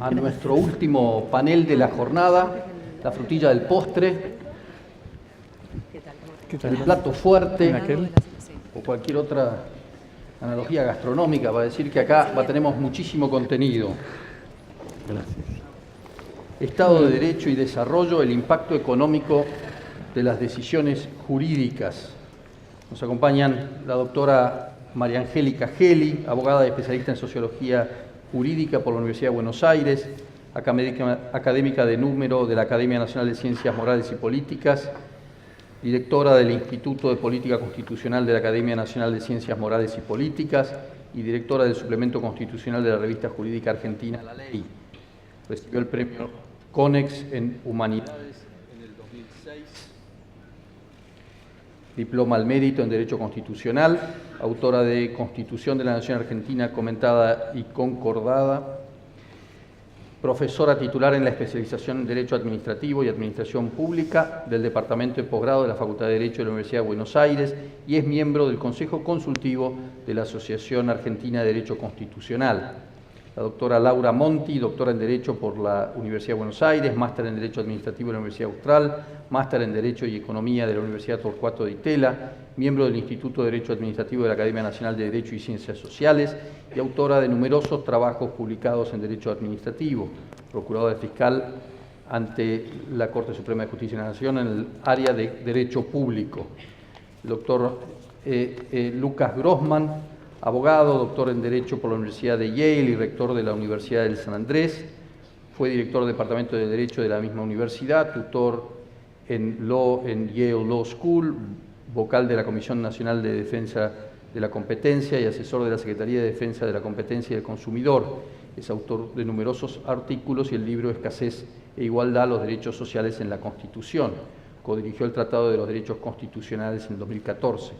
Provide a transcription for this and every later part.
a nuestro último panel de la jornada, la frutilla del postre, el plato fuerte o cualquier otra analogía gastronómica para decir que acá tenemos muchísimo contenido. Gracias. Estado de Derecho y Desarrollo, el impacto económico de las decisiones jurídicas. Nos acompañan la doctora María Angélica Geli, abogada y especialista en Sociología Jurídica por la Universidad de Buenos Aires, académica de número de la Academia Nacional de Ciencias Morales y Políticas, directora del Instituto de Política Constitucional de la Academia Nacional de Ciencias Morales y Políticas y directora del Suplemento Constitucional de la Revista Jurídica Argentina La Ley. Recibió el premio CONEX en Humanidades en el 2006. Diploma al Mérito en Derecho Constitucional, autora de Constitución de la Nación Argentina comentada y concordada, profesora titular en la especialización en Derecho Administrativo y Administración Pública del Departamento de Posgrado de la Facultad de Derecho de la Universidad de Buenos Aires y es miembro del Consejo Consultivo de la Asociación Argentina de Derecho Constitucional. La doctora Laura Monti, doctora en Derecho por la Universidad de Buenos Aires, máster en Derecho Administrativo de la Universidad Austral, máster en Derecho y Economía de la Universidad Torcuato de Itela, miembro del Instituto de Derecho Administrativo de la Academia Nacional de Derecho y Ciencias Sociales y autora de numerosos trabajos publicados en Derecho Administrativo, procuradora fiscal ante la Corte Suprema de Justicia de la Nación en el área de Derecho Público. El doctor Lucas Grossman, abogado, doctor en Derecho por la Universidad de Yale y rector de la Universidad del San Andrés. Fue director del Departamento de Derecho de la misma universidad, tutor en Law en Yale Law School, vocal de la Comisión Nacional de Defensa de la Competencia y asesor de la Secretaría de Defensa de la Competencia y del Consumidor. Es autor de numerosos artículos y el libro Escasez e Igualdad, los derechos sociales en la Constitución. Codirigió el Tratado de los Derechos Constitucionales en 2014.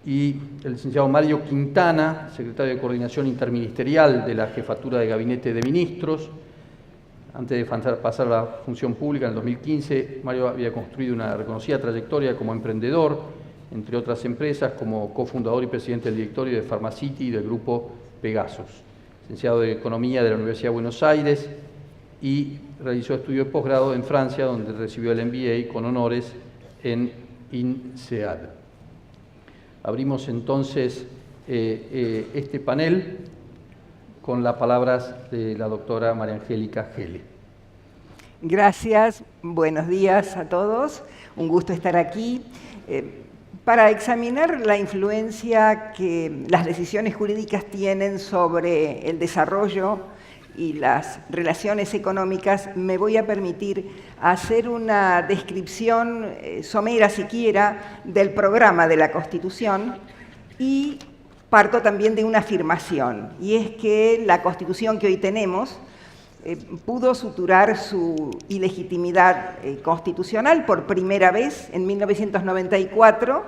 Y el licenciado Mario Quintana, secretario de Coordinación Interministerial de la Jefatura de Gabinete de Ministros. Antes de pasar a la función pública en el 2015, Mario había construido una reconocida trayectoria como emprendedor, entre otras empresas, como cofundador y presidente del directorio de Pharmacity y del grupo Pegasus. Licenciado de Economía de la Universidad de Buenos Aires y realizó estudios de posgrado en Francia, donde recibió el MBA con honores en INSEAD. Abrimos entonces este panel con las palabras de la doctora María Angélica Geli. Gracias, buenos días a todos, un gusto estar aquí para examinar la influencia que las decisiones jurídicas tienen sobre el desarrollo y las relaciones económicas. Me voy a permitir hacer una descripción somera, siquiera, del programa de la Constitución y parto también de una afirmación, y es que la Constitución que hoy tenemos pudo suturar su ilegitimidad constitucional por primera vez en 1994.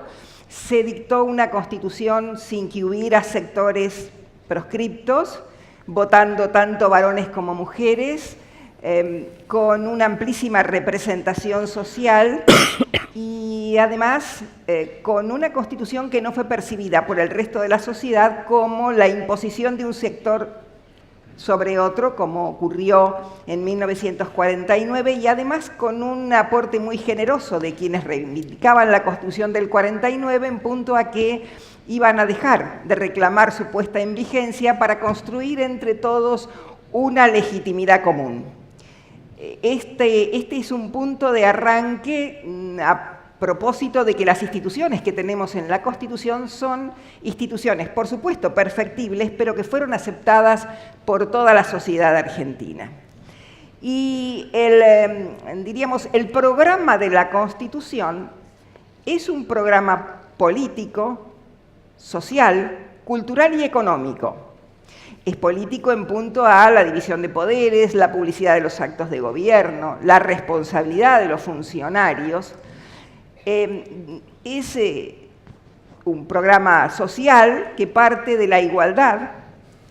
Se dictó una Constitución sin que hubiera sectores proscriptos, votando tanto varones como mujeres, con una amplísima representación social y además con una Constitución que no fue percibida por el resto de la sociedad como la imposición de un sector sobre otro, como ocurrió en 1949, y además con un aporte muy generoso de quienes reivindicaban la Constitución del 49 en punto a que iban a dejar de reclamar su puesta en vigencia para construir entre todos una legitimidad común. Este es un punto de arranque a propósito de que las instituciones que tenemos en la Constitución son instituciones, por supuesto, perfectibles, pero que fueron aceptadas por toda la sociedad argentina. Y el programa de la Constitución es un programa político, social, cultural y económico. Es político en punto a la división de poderes, la publicidad de los actos de gobierno, la responsabilidad de los funcionarios. Es un programa social que parte de la igualdad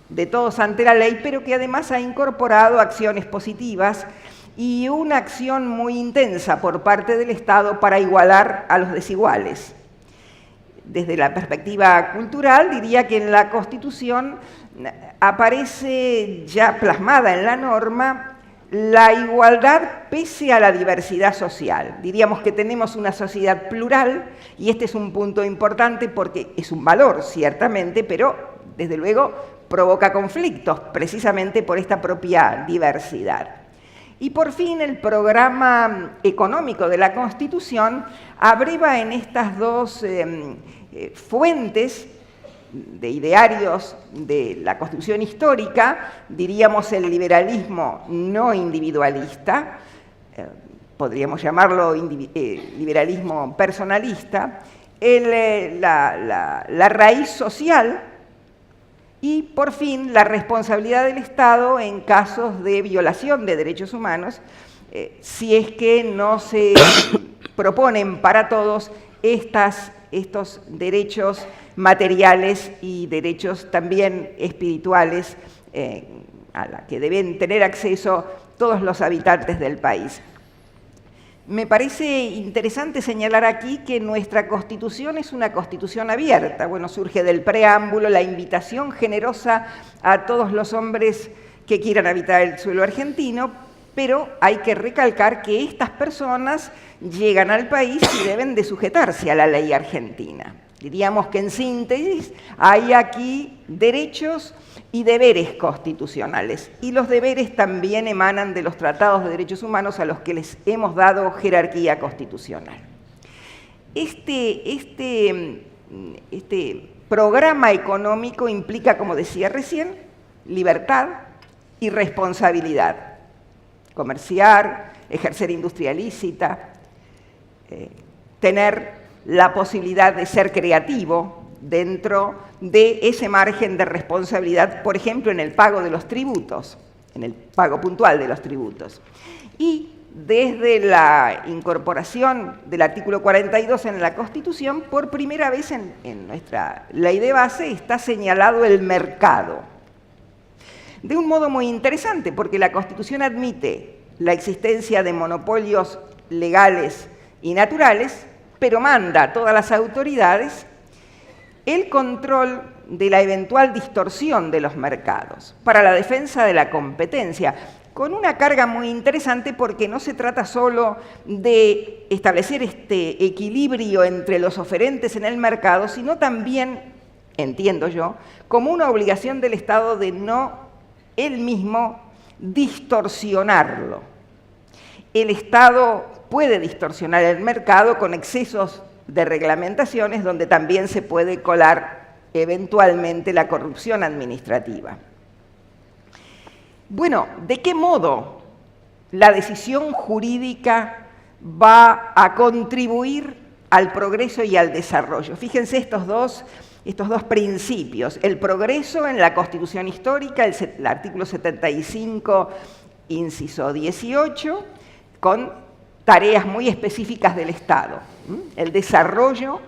de todos ante la ley, pero que además ha incorporado acciones positivas y una acción muy intensa por parte del Estado para igualar a los desiguales. desde la perspectiva cultural, diría que en la Constitución aparece ya plasmada en la norma la igualdad pese a la diversidad social. Diríamos que tenemos una sociedad plural y este es un punto importante porque es un valor, ciertamente, pero desde luego provoca conflictos precisamente por esta propia diversidad. Y por fin el programa económico de la Constitución abreva en estas dos fuentes de idearios de la Constitución histórica, diríamos el liberalismo no individualista, podríamos llamarlo liberalismo personalista, la raíz social y, por fin, la responsabilidad del Estado en casos de violación de derechos humanos, si es que no se proponen para todos estos derechos materiales y derechos también espirituales a la que deben tener acceso todos los habitantes del país. Me parece interesante señalar aquí que nuestra Constitución es una Constitución abierta. Bueno, surge del preámbulo la invitación generosa a todos los hombres que quieran habitar el suelo argentino, pero hay que recalcar que estas personas llegan al país y deben de sujetarse a la ley argentina. Diríamos que en síntesis hay aquí derechos y deberes constitucionales. Y los deberes también emanan de los tratados de derechos humanos a los que les hemos dado jerarquía constitucional. Este programa económico implica, como decía recién, libertad y responsabilidad. Comerciar, ejercer industria lícita, tener la posibilidad de ser creativo dentro de ese margen de responsabilidad, por ejemplo, en el pago de los tributos, en el pago puntual de los tributos. Y desde la incorporación del artículo 42 en la Constitución, por primera vez en nuestra ley de base está señalado el mercado. De un modo muy interesante, porque la Constitución admite la existencia de monopolios legales y naturales, pero manda a todas las autoridades el control de la eventual distorsión de los mercados para la defensa de la competencia, con una carga muy interesante porque no se trata solo de establecer este equilibrio entre los oferentes en el mercado, sino también, entiendo yo, como una obligación del Estado de no él mismo distorsionarlo. El Estado puede distorsionar el mercado con excesos de reglamentaciones donde también se puede colar eventualmente la corrupción administrativa. Bueno, ¿de qué modo la decisión jurídica va a contribuir al progreso y al desarrollo? Fíjense estos dos principios. El progreso en la Constitución histórica, el artículo 75, inciso 18, con tareas muy específicas del Estado, el desarrollo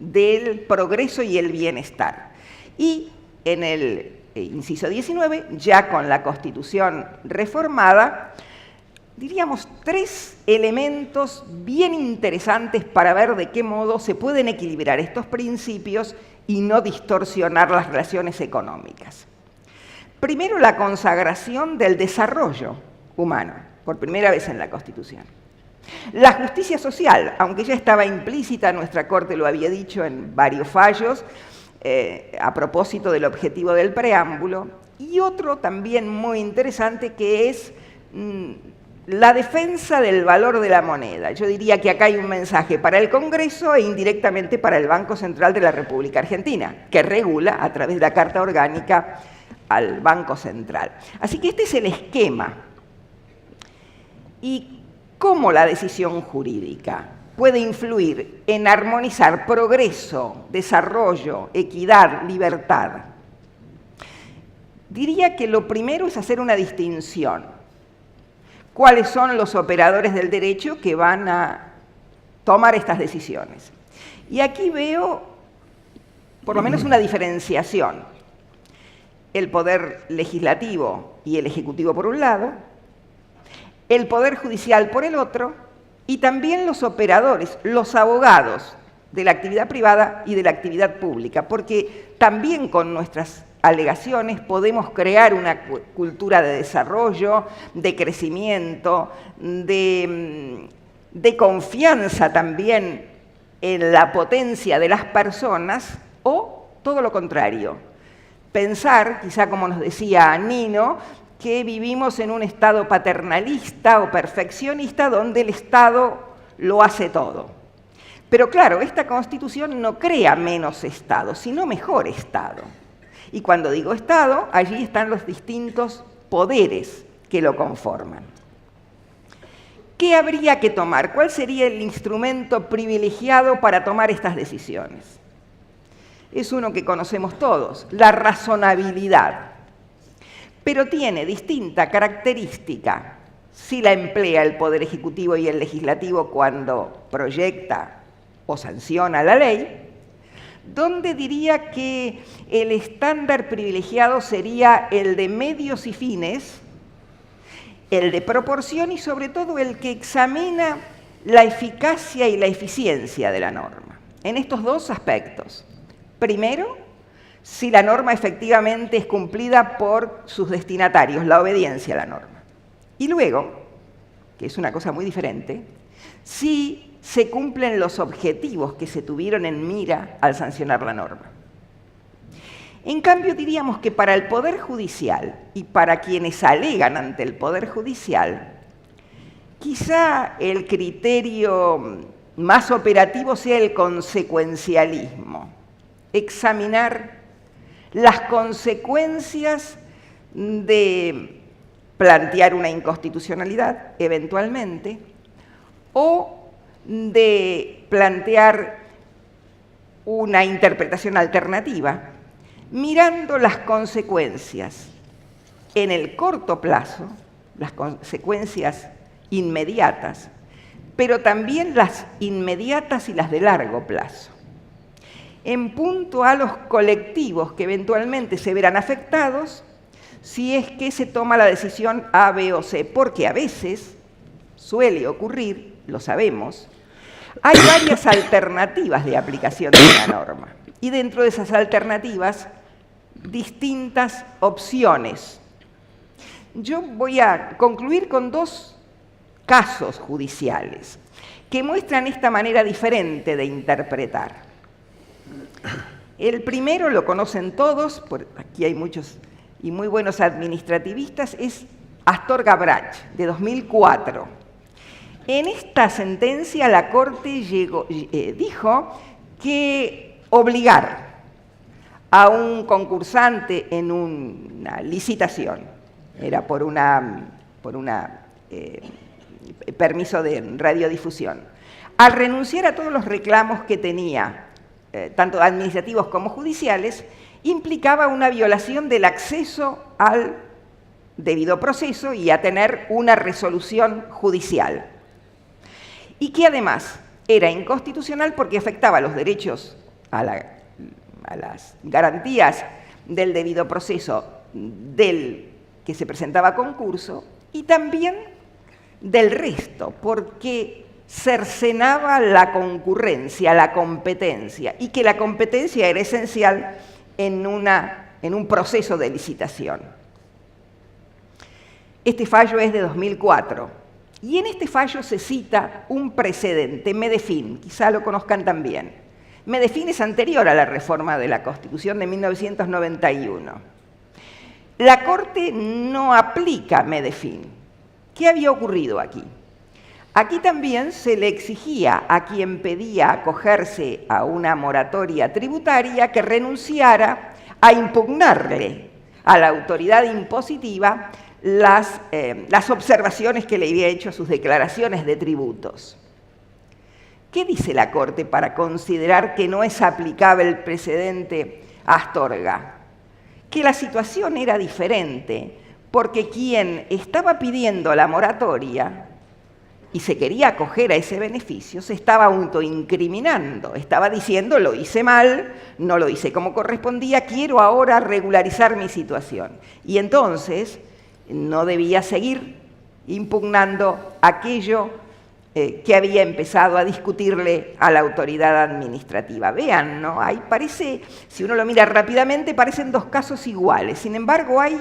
del progreso y el bienestar. Y en el inciso 19, ya con la Constitución reformada, diríamos 3 elementos bien interesantes para ver de qué modo se pueden equilibrar estos principios y no distorsionar las relaciones económicas. Primero, la consagración del desarrollo humano, por primera vez en la Constitución. La justicia social, aunque ya estaba implícita, nuestra Corte lo había dicho en varios fallos, a propósito del objetivo del preámbulo, y otro también muy interesante que es la defensa del valor de la moneda. Yo diría que acá hay un mensaje para el Congreso e indirectamente para el Banco Central de la República Argentina, que regula a través de la Carta Orgánica al Banco Central. Así que este es el esquema. ¿Y cómo la decisión jurídica puede influir en armonizar progreso, desarrollo, equidad, libertad? Diría que lo primero es hacer una distinción. ¿Cuáles son los operadores del derecho que van a tomar estas decisiones? Y aquí veo, por lo menos, una diferenciación. El poder legislativo y el ejecutivo por un lado, el poder judicial por el otro, y también los operadores, los abogados de la actividad privada y de la actividad pública, porque también con nuestras alegaciones podemos crear una cultura de desarrollo, de crecimiento, de confianza también en la potencia de las personas, o todo lo contrario, pensar, quizá como nos decía Nino, que vivimos en un estado paternalista o perfeccionista donde el Estado lo hace todo. Pero claro, esta Constitución no crea menos Estado, sino mejor Estado. Y cuando digo Estado, allí están los distintos poderes que lo conforman. ¿Qué habría que tomar? ¿Cuál sería el instrumento privilegiado para tomar estas decisiones? Es uno que conocemos todos, la razonabilidad. Pero tiene distinta característica si la emplea el Poder Ejecutivo y el Legislativo cuando proyecta o sanciona la ley, donde diría que el estándar privilegiado sería el de medios y fines, el de proporción y sobre todo el que examina la eficacia y la eficiencia de la norma. En estos dos aspectos. Primero, si la norma efectivamente es cumplida por sus destinatarios, la obediencia a la norma. Y luego, que es una cosa muy diferente, si se cumplen los objetivos que se tuvieron en mira al sancionar la norma. En cambio, diríamos que para el Poder Judicial y para quienes alegan ante el Poder Judicial, quizá el criterio más operativo sea el consecuencialismo, examinar las consecuencias de plantear una inconstitucionalidad, eventualmente, o de plantear una interpretación alternativa, mirando las consecuencias en el corto plazo, las consecuencias inmediatas, pero también las inmediatas y las de largo plazo. En punto a los colectivos que eventualmente se verán afectados si es que se toma la decisión A, B o C, porque a veces suele ocurrir, lo sabemos, hay varias alternativas de aplicación de la norma y dentro de esas alternativas distintas opciones. Yo voy a concluir con dos casos judiciales que muestran esta manera diferente de interpretar. El primero lo conocen todos, aquí hay muchos y muy buenos administrativistas, es Astorga Brach, de 2004. En esta sentencia la Corte dijo que obligar a un concursante en una licitación, era por permiso de radiodifusión, a renunciar a todos los reclamos que tenía, tanto administrativos como judiciales, implicaba una violación del acceso al debido proceso y a tener una resolución judicial. Y que además era inconstitucional porque afectaba los derechos a las garantías del debido proceso del que se presentaba a concurso y también del resto, porque cercenaba la concurrencia, la competencia, y que la competencia era esencial en un proceso de licitación. Este fallo es de 2004, y en este fallo se cita un precedente, Medefin, quizá lo conozcan también. Medefin es anterior a la reforma de la Constitución de 1991. La Corte no aplica Medefin. ¿Qué había ocurrido aquí? Aquí también se le exigía a quien pedía acogerse a una moratoria tributaria que renunciara a impugnarle a la autoridad impositiva las observaciones que le había hecho a sus declaraciones de tributos. ¿Qué dice la Corte para considerar que no es aplicable el precedente Astorga? Que la situación era diferente, porque quien estaba pidiendo la moratoria y se quería acoger a ese beneficio, se estaba autoincriminando, estaba diciendo, lo hice mal, no lo hice como correspondía, quiero ahora regularizar mi situación. Y entonces no debía seguir impugnando aquello que había empezado a discutirle a la autoridad administrativa. Vean, ¿no? Ahí parece, si uno lo mira rápidamente, parecen dos casos iguales. Sin embargo, hay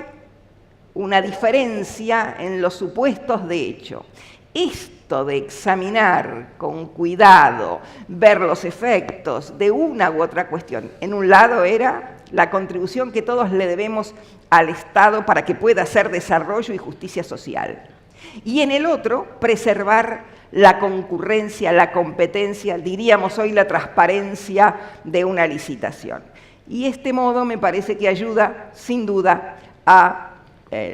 una diferencia en los supuestos de hecho. Esto de examinar con cuidado, ver los efectos de una u otra cuestión, en un lado era la contribución que todos le debemos al Estado para que pueda hacer desarrollo y justicia social. Y en el otro, preservar la concurrencia, la competencia, diríamos hoy la transparencia de una licitación. Y este modo me parece que ayuda, sin duda, a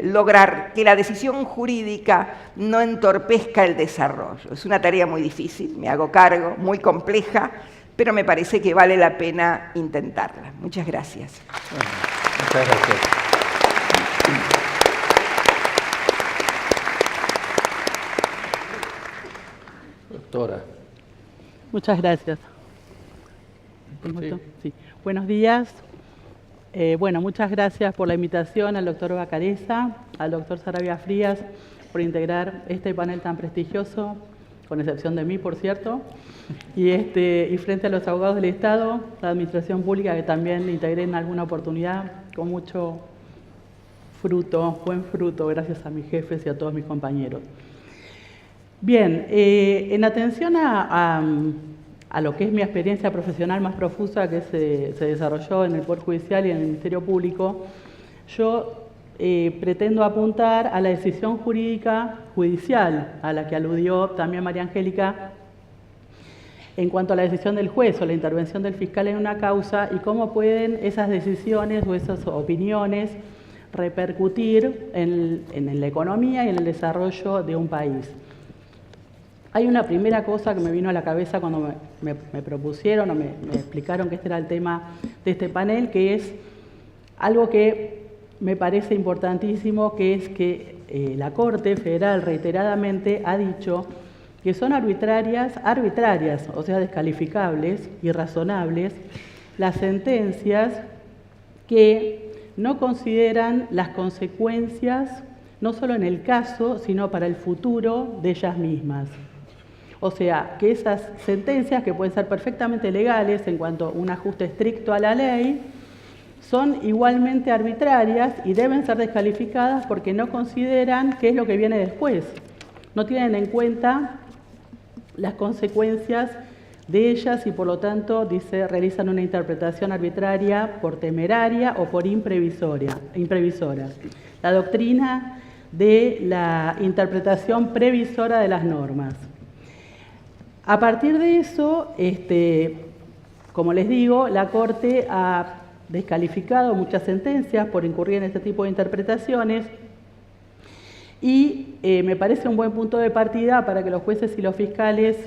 lograr que la decisión jurídica no entorpezca el desarrollo. Es una tarea muy difícil, me hago cargo, muy compleja, pero me parece que vale la pena intentarla. Muchas gracias. Bueno, muchas gracias. Doctora. Muchas gracias. Sí. Buenos días. Bueno, muchas gracias por la invitación al doctor Bacareza, al doctor Saravia Frías, por integrar este panel tan prestigioso, con excepción de mí, por cierto, y frente a los abogados del Estado, la Administración Pública, que también integré en alguna oportunidad, con mucho fruto, buen fruto, gracias a mis jefes y a todos mis compañeros. Bien, en atención a lo que es mi experiencia profesional más profusa que se desarrolló en el Poder Judicial y en el Ministerio Público, yo pretendo apuntar a la decisión jurídica judicial a la que aludió también María Angélica en cuanto a la decisión del juez o la intervención del fiscal en una causa y cómo pueden esas decisiones o esas opiniones repercutir en la economía y en el desarrollo de un país. Hay una primera cosa que me vino a la cabeza cuando me propusieron o me explicaron que este era el tema de este panel, que es algo que me parece importantísimo, que es que la Corte Federal reiteradamente ha dicho que son arbitrarias, o sea, descalificables, irrazonables, las sentencias que no consideran las consecuencias, no solo en el caso, sino para el futuro de ellas mismas. O sea, que esas sentencias, que pueden ser perfectamente legales en cuanto a un ajuste estricto a la ley, son igualmente arbitrarias y deben ser descalificadas porque no consideran qué es lo que viene después. No tienen en cuenta las consecuencias de ellas y por lo tanto, dice, realizan una interpretación arbitraria por temeraria o por imprevisora. La doctrina de la interpretación previsora de las normas. A partir de eso, como les digo, la Corte ha descalificado muchas sentencias por incurrir en este tipo de interpretaciones y me parece un buen punto de partida para que los jueces y los fiscales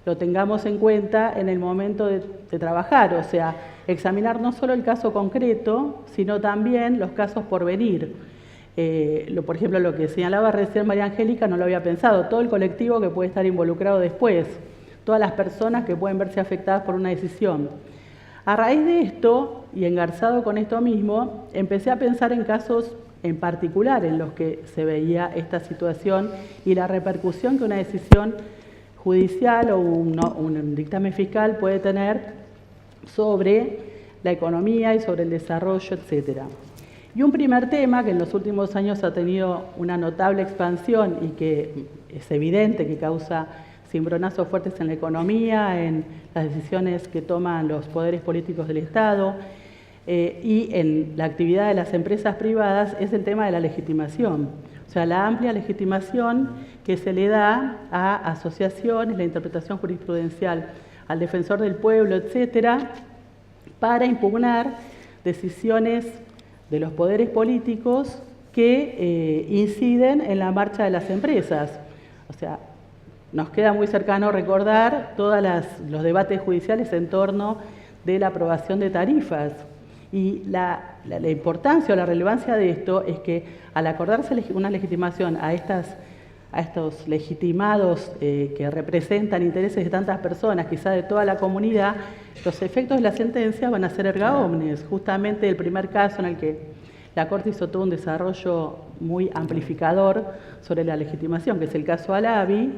lo tengamos en cuenta en el momento de trabajar, o sea, examinar no solo el caso concreto, sino también los casos por venir. Por ejemplo, lo que señalaba recién María Angélica, no lo había pensado, todo el colectivo que puede estar involucrado después, todas las personas que pueden verse afectadas por una decisión. A raíz de esto, y engarzado con esto mismo, empecé a pensar en casos en particular en los que se veía esta situación y la repercusión que una decisión judicial o un dictamen fiscal puede tener sobre la economía y sobre el desarrollo, etc. Y un primer tema que en los últimos años ha tenido una notable expansión y que es evidente que causa cimbronazos fuertes en la economía, en las decisiones que toman los poderes políticos del Estado y en la actividad de las empresas privadas, es el tema de la legitimación. O sea, la amplia legitimación que se le da a asociaciones, la interpretación jurisprudencial al defensor del pueblo, etcétera, para impugnar decisiones de los poderes políticos que inciden en la marcha de las empresas. O sea, nos queda muy cercano recordar todos los debates judiciales en torno de la aprobación de tarifas. Y la importancia o la relevancia de esto es que al acordarse una legitimación a estos legitimados que representan intereses de tantas personas, quizá de toda la comunidad, los efectos de la sentencia van a ser erga omnes. Justamente el primer caso en el que la Corte hizo todo un desarrollo muy amplificador sobre la legitimación, que es el caso Alavi,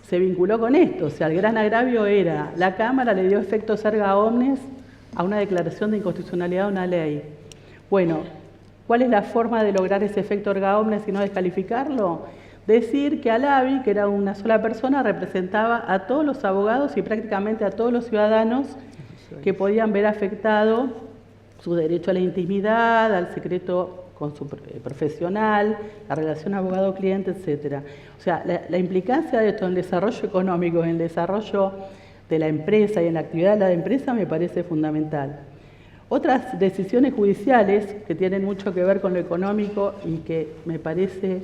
se vinculó con esto. O sea, el gran agravio era, la Cámara le dio efectos erga omnes a una declaración de inconstitucionalidad de una ley. Bueno, ¿cuál es la forma de lograr ese efecto erga omnes y no descalificarlo? Decir que Alavi, que era una sola persona, representaba a todos los abogados y prácticamente a todos los ciudadanos que podían ver afectado su derecho a la intimidad, al secreto con su profesional, la relación abogado-cliente, etc. O sea, la implicancia de esto en el desarrollo económico, en el desarrollo de la empresa y en la actividad de la empresa me parece fundamental. Otras decisiones judiciales que tienen mucho que ver con lo económico y que me parece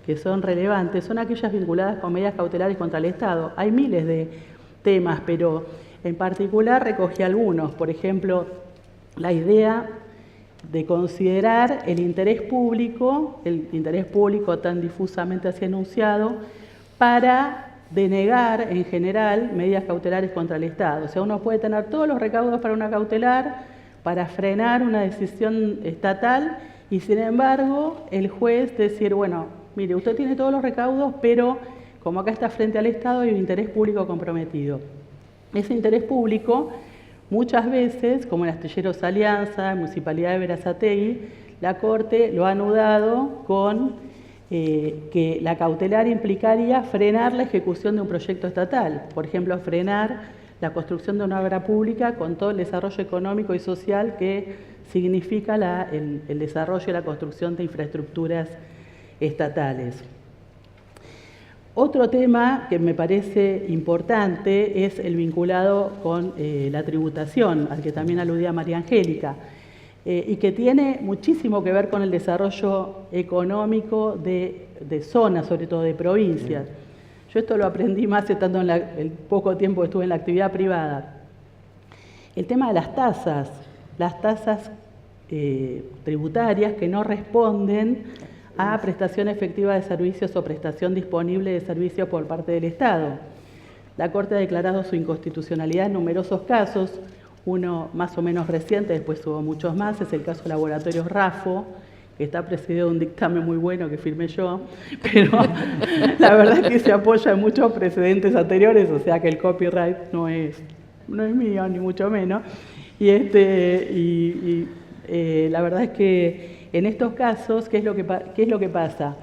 que son relevantes son aquellas vinculadas con medidas cautelares contra el Estado. Hay miles de temas, pero en particular recogí algunos. Por ejemplo, la idea de considerar el interés público tan difusamente así enunciado, para denegar en general medidas cautelares contra el Estado. O sea, uno puede tener todos los recaudos para una cautelar, para frenar una decisión estatal, y sin embargo el juez decir, bueno, mire, usted tiene todos los recaudos, pero como acá está frente al Estado hay un interés público comprometido. Ese interés público, muchas veces, como en Astilleros Alianza, Municipalidad de Berazategui, la Corte lo ha anudado con que la cautelar implicaría frenar la ejecución de un proyecto estatal. Por ejemplo, frenar la construcción de una obra pública con todo el desarrollo económico y social que significa el desarrollo y la construcción de infraestructuras estatales. Otro tema que me parece importante es el vinculado con la tributación, al que también aludía María Angélica, y que tiene muchísimo que ver con el desarrollo económico de zonas, sobre todo de provincias. Yo esto lo aprendí más estando en el poco tiempo que estuve en la actividad privada. El tema de las tasas tributarias que no responden a prestación efectiva de servicios o prestación disponible de servicios por parte del Estado. La Corte ha declarado su inconstitucionalidad en numerosos casos, uno más o menos reciente, después hubo muchos más, es el caso de Laboratorios Rafo, que está presidido de un dictamen muy bueno que firmé yo, pero la verdad es que se apoya en muchos precedentes anteriores, o sea que el copyright no es mío, ni mucho menos, y la verdad es que en estos casos, ¿qué es lo que pasa?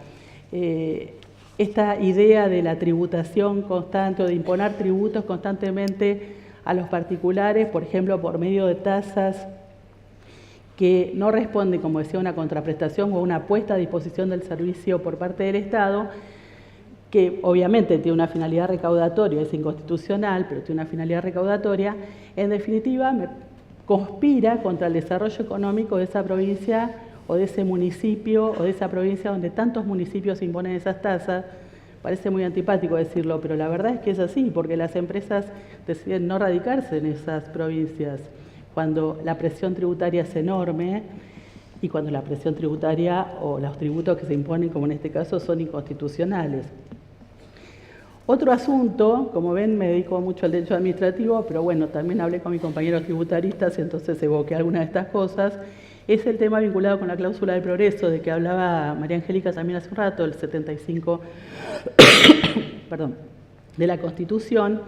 Esta idea de la tributación constante o de imponer tributos constantemente a los particulares, por ejemplo, por medio de tasas que no responden, como decía, a una contraprestación o a una puesta a disposición del servicio por parte del Estado, que obviamente tiene una finalidad recaudatoria, es inconstitucional, pero tiene una finalidad recaudatoria, en definitiva conspira contra el desarrollo económico de esa provincia o de ese municipio o de esa provincia donde tantos municipios imponen esas tasas. Parece muy antipático decirlo, pero la verdad es que es así, porque las empresas deciden no radicarse en esas provincias cuando la presión tributaria es enorme y cuando la presión tributaria o los tributos que se imponen, como en este caso, son inconstitucionales. Otro asunto, como ven, me dedico mucho al derecho administrativo, pero bueno, también hablé con mis compañeros tributaristas y entonces evoqué algunas de estas cosas, es el tema vinculado con la cláusula de progreso, de que hablaba María Angélica también hace un rato, el 75 de la Constitución,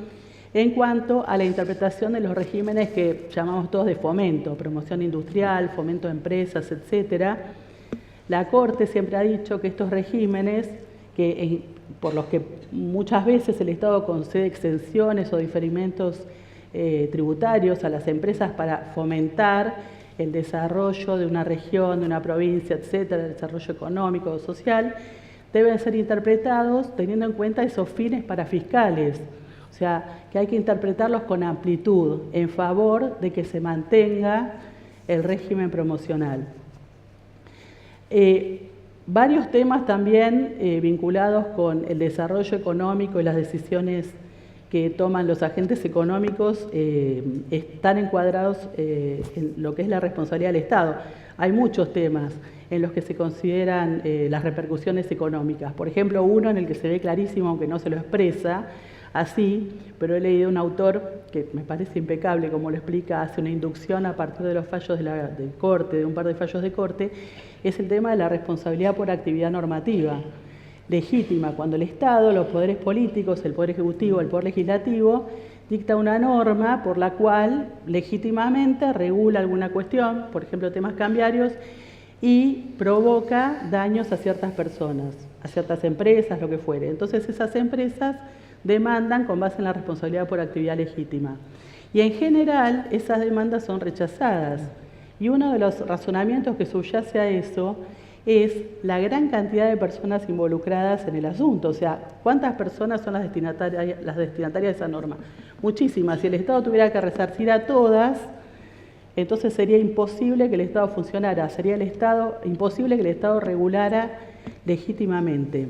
en cuanto a la interpretación de los regímenes que llamamos todos de fomento, promoción industrial, fomento de empresas, etc. La Corte siempre ha dicho que estos regímenes, por los que muchas veces el Estado concede exenciones o diferimentos tributarios a las empresas para fomentar el desarrollo de una región, de una provincia, etcétera, el desarrollo económico o social, deben ser interpretados teniendo en cuenta esos fines parafiscales. O sea, que hay que interpretarlos con amplitud, en favor de que se mantenga el régimen promocional. Varios temas también vinculados con el desarrollo económico y las decisiones que toman los agentes económicos están encuadrados en lo que es la responsabilidad del Estado. Hay muchos temas en los que se consideran las repercusiones económicas. Por ejemplo, uno en el que se ve clarísimo, aunque no se lo expresa así, pero he leído un autor que me parece impecable, como lo explica, hace una inducción a partir de los fallos de Corte, de un par de fallos de Corte, es el tema de la responsabilidad por actividad normativa. legítima cuando el Estado, los poderes políticos, el Poder Ejecutivo, el Poder Legislativo, dicta una norma por la cual legítimamente regula alguna cuestión, por ejemplo temas cambiarios, y provoca daños a ciertas personas, a ciertas empresas, lo que fuere. Entonces esas empresas demandan con base en la responsabilidad por actividad legítima. Y en general esas demandas son rechazadas. Y uno de los razonamientos que subyace a eso es la gran cantidad de personas involucradas en el asunto. O sea, ¿cuántas personas son las destinatarias de esa norma? Muchísimas. Si el Estado tuviera que resarcir a todas, entonces sería imposible que el Estado funcionara, sería imposible que el Estado regulara legítimamente.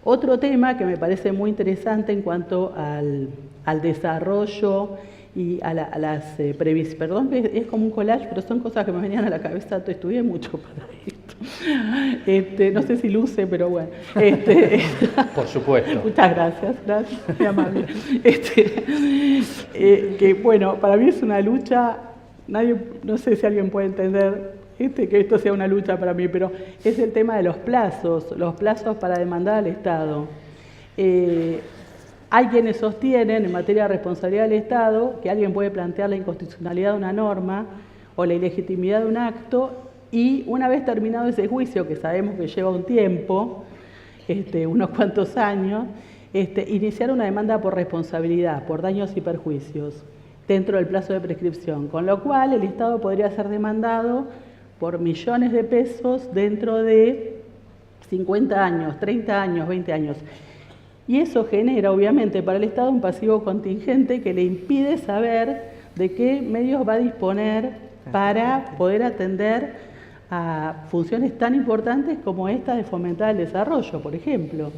Otro tema que me parece muy interesante en cuanto al desarrollo y a las previsiones, perdón, es como un collage, pero son cosas que me venían a la cabeza, estudié mucho para esto. No sé si luce, pero bueno. Por supuesto. Muchas gracias, muy amable. Que bueno, para mí es una lucha, no sé si alguien puede entender que esto sea una lucha para mí, pero es el tema de los plazos para demandar al Estado. Hay quienes sostienen en materia de responsabilidad del Estado que alguien puede plantear la inconstitucionalidad de una norma o la ilegitimidad de un acto y una vez terminado ese juicio, que sabemos que lleva un tiempo, unos cuantos años, iniciar una demanda por responsabilidad, por daños y perjuicios, dentro del plazo de prescripción, con lo cual el Estado podría ser demandado por millones de pesos dentro de 50 años, 30 años, 20 años. Y eso genera, obviamente, para el Estado un pasivo contingente que le impide saber de qué medios va a disponer para poder atender a funciones tan importantes como esta de fomentar el desarrollo, por ejemplo.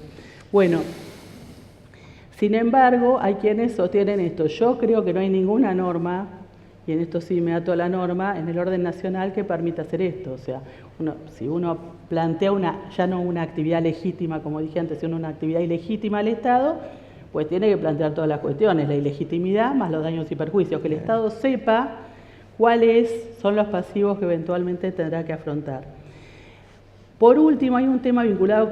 Bueno, sin embargo, hay quienes sostienen esto. Yo creo que no hay ninguna norma, y en esto sí me ato a la norma, en el orden nacional que permita hacer esto. O sea, si uno plantea ya no una actividad legítima, como dije antes, sino una actividad ilegítima al Estado, pues tiene que plantear todas las cuestiones, la ilegitimidad más los daños y perjuicios, que el Estado sepa cuáles son los pasivos que eventualmente tendrá que afrontar. Por último, hay un tema vinculado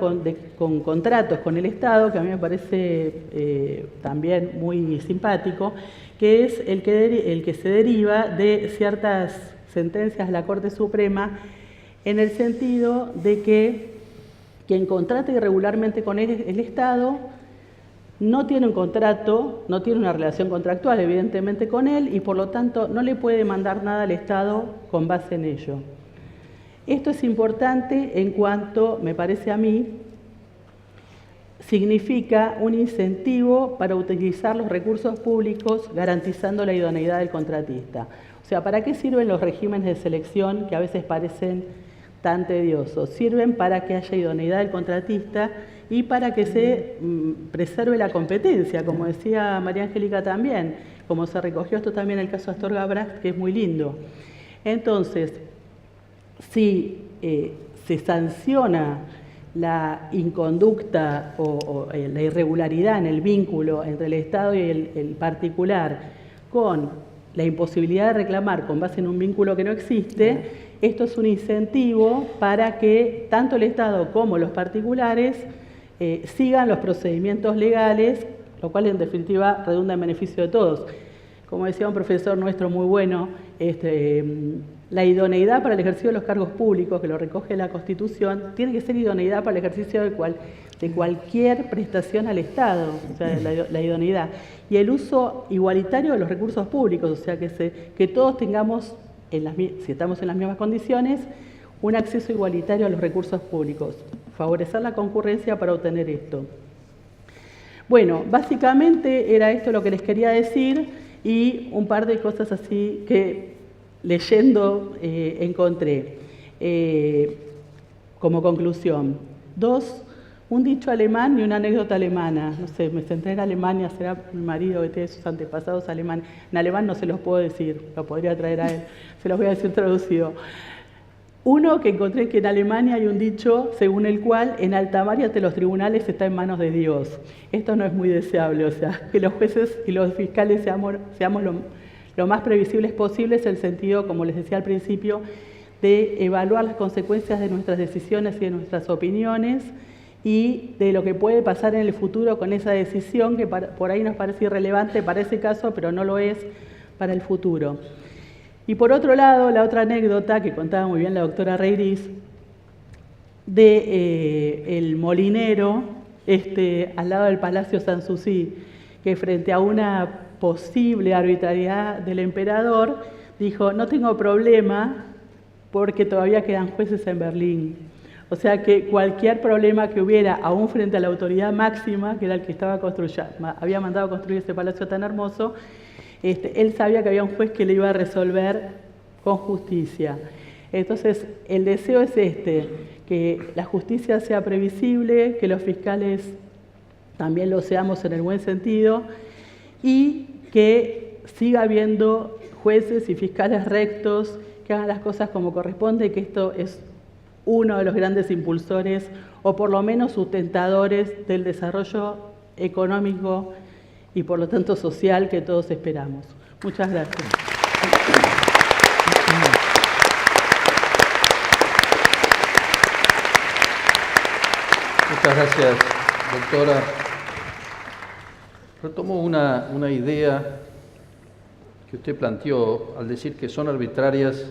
con contratos con el Estado, que a mí me parece también muy simpático, que es el que se deriva de ciertas sentencias de la Corte Suprema, en el sentido de que quien contrata irregularmente con el Estado no tiene un contrato, no tiene una relación contractual evidentemente con él y por lo tanto no le puede demandar nada al Estado con base en ello. Esto es importante en cuanto, me parece a mí, significa un incentivo para utilizar los recursos públicos garantizando la idoneidad del contratista. O sea, ¿para qué sirven los regímenes de selección que a veces parecen tan tediosos? Sirven para que haya idoneidad del contratista y para que se preserve la competencia, como decía María Angélica también, como se recogió esto también en el caso de Astorga Brast, que es muy lindo. Entonces, si se sanciona la inconducta o la irregularidad en el vínculo entre el Estado y el particular con la imposibilidad de reclamar con base en un vínculo que no existe, esto es un incentivo para que tanto el Estado como los particulares sigan los procedimientos legales, lo cual en definitiva redunda en beneficio de todos. Como decía un profesor nuestro muy bueno, la idoneidad para el ejercicio de los cargos públicos, que lo recoge la Constitución, tiene que ser idoneidad para el ejercicio de cualquier prestación al Estado, o sea, la idoneidad. Y el uso igualitario de los recursos públicos, o sea, que todos tengamos, si estamos en las mismas condiciones, un acceso igualitario a los recursos públicos. Favorecer la concurrencia para obtener esto. Bueno, básicamente era esto lo que les quería decir y un par de cosas así que leyendo encontré como conclusión. 2, un dicho alemán y una anécdota alemana. No sé, me senté en Alemania, será mi marido que tiene sus antepasados alemanes. En alemán no se los puedo decir, lo podría traer a él, se los voy a decir traducido. Uno, que encontré que en Alemania hay un dicho según el cual en alta mar y ante los tribunales está en manos de Dios. Esto no es muy deseable, o sea, que los jueces y los fiscales seamos lo más previsibles posibles, en el sentido, como les decía al principio, de evaluar las consecuencias de nuestras decisiones y de nuestras opiniones y de lo que puede pasar en el futuro con esa decisión que por ahí nos parece irrelevante para ese caso, pero no lo es para el futuro. Y por otro lado, la otra anécdota que contaba muy bien la doctora Reiriz, de el molinero al lado del Palacio Sanssouci, que frente a una posible arbitrariedad del emperador, dijo, no tengo problema porque todavía quedan jueces en Berlín. O sea que cualquier problema que hubiera, aún frente a la autoridad máxima, que era el que había mandado construir ese palacio tan hermoso, él sabía que había un juez que le iba a resolver con justicia. Entonces, el deseo es que la justicia sea previsible, que los fiscales también lo seamos en el buen sentido, y que siga habiendo jueces y fiscales rectos que hagan las cosas como corresponde, y que esto es uno de los grandes impulsores, o por lo menos sustentadores, del desarrollo económico y por lo tanto social que todos esperamos. Muchas gracias. Muchas gracias, doctora. Retomo una idea que usted planteó al decir que son arbitrarias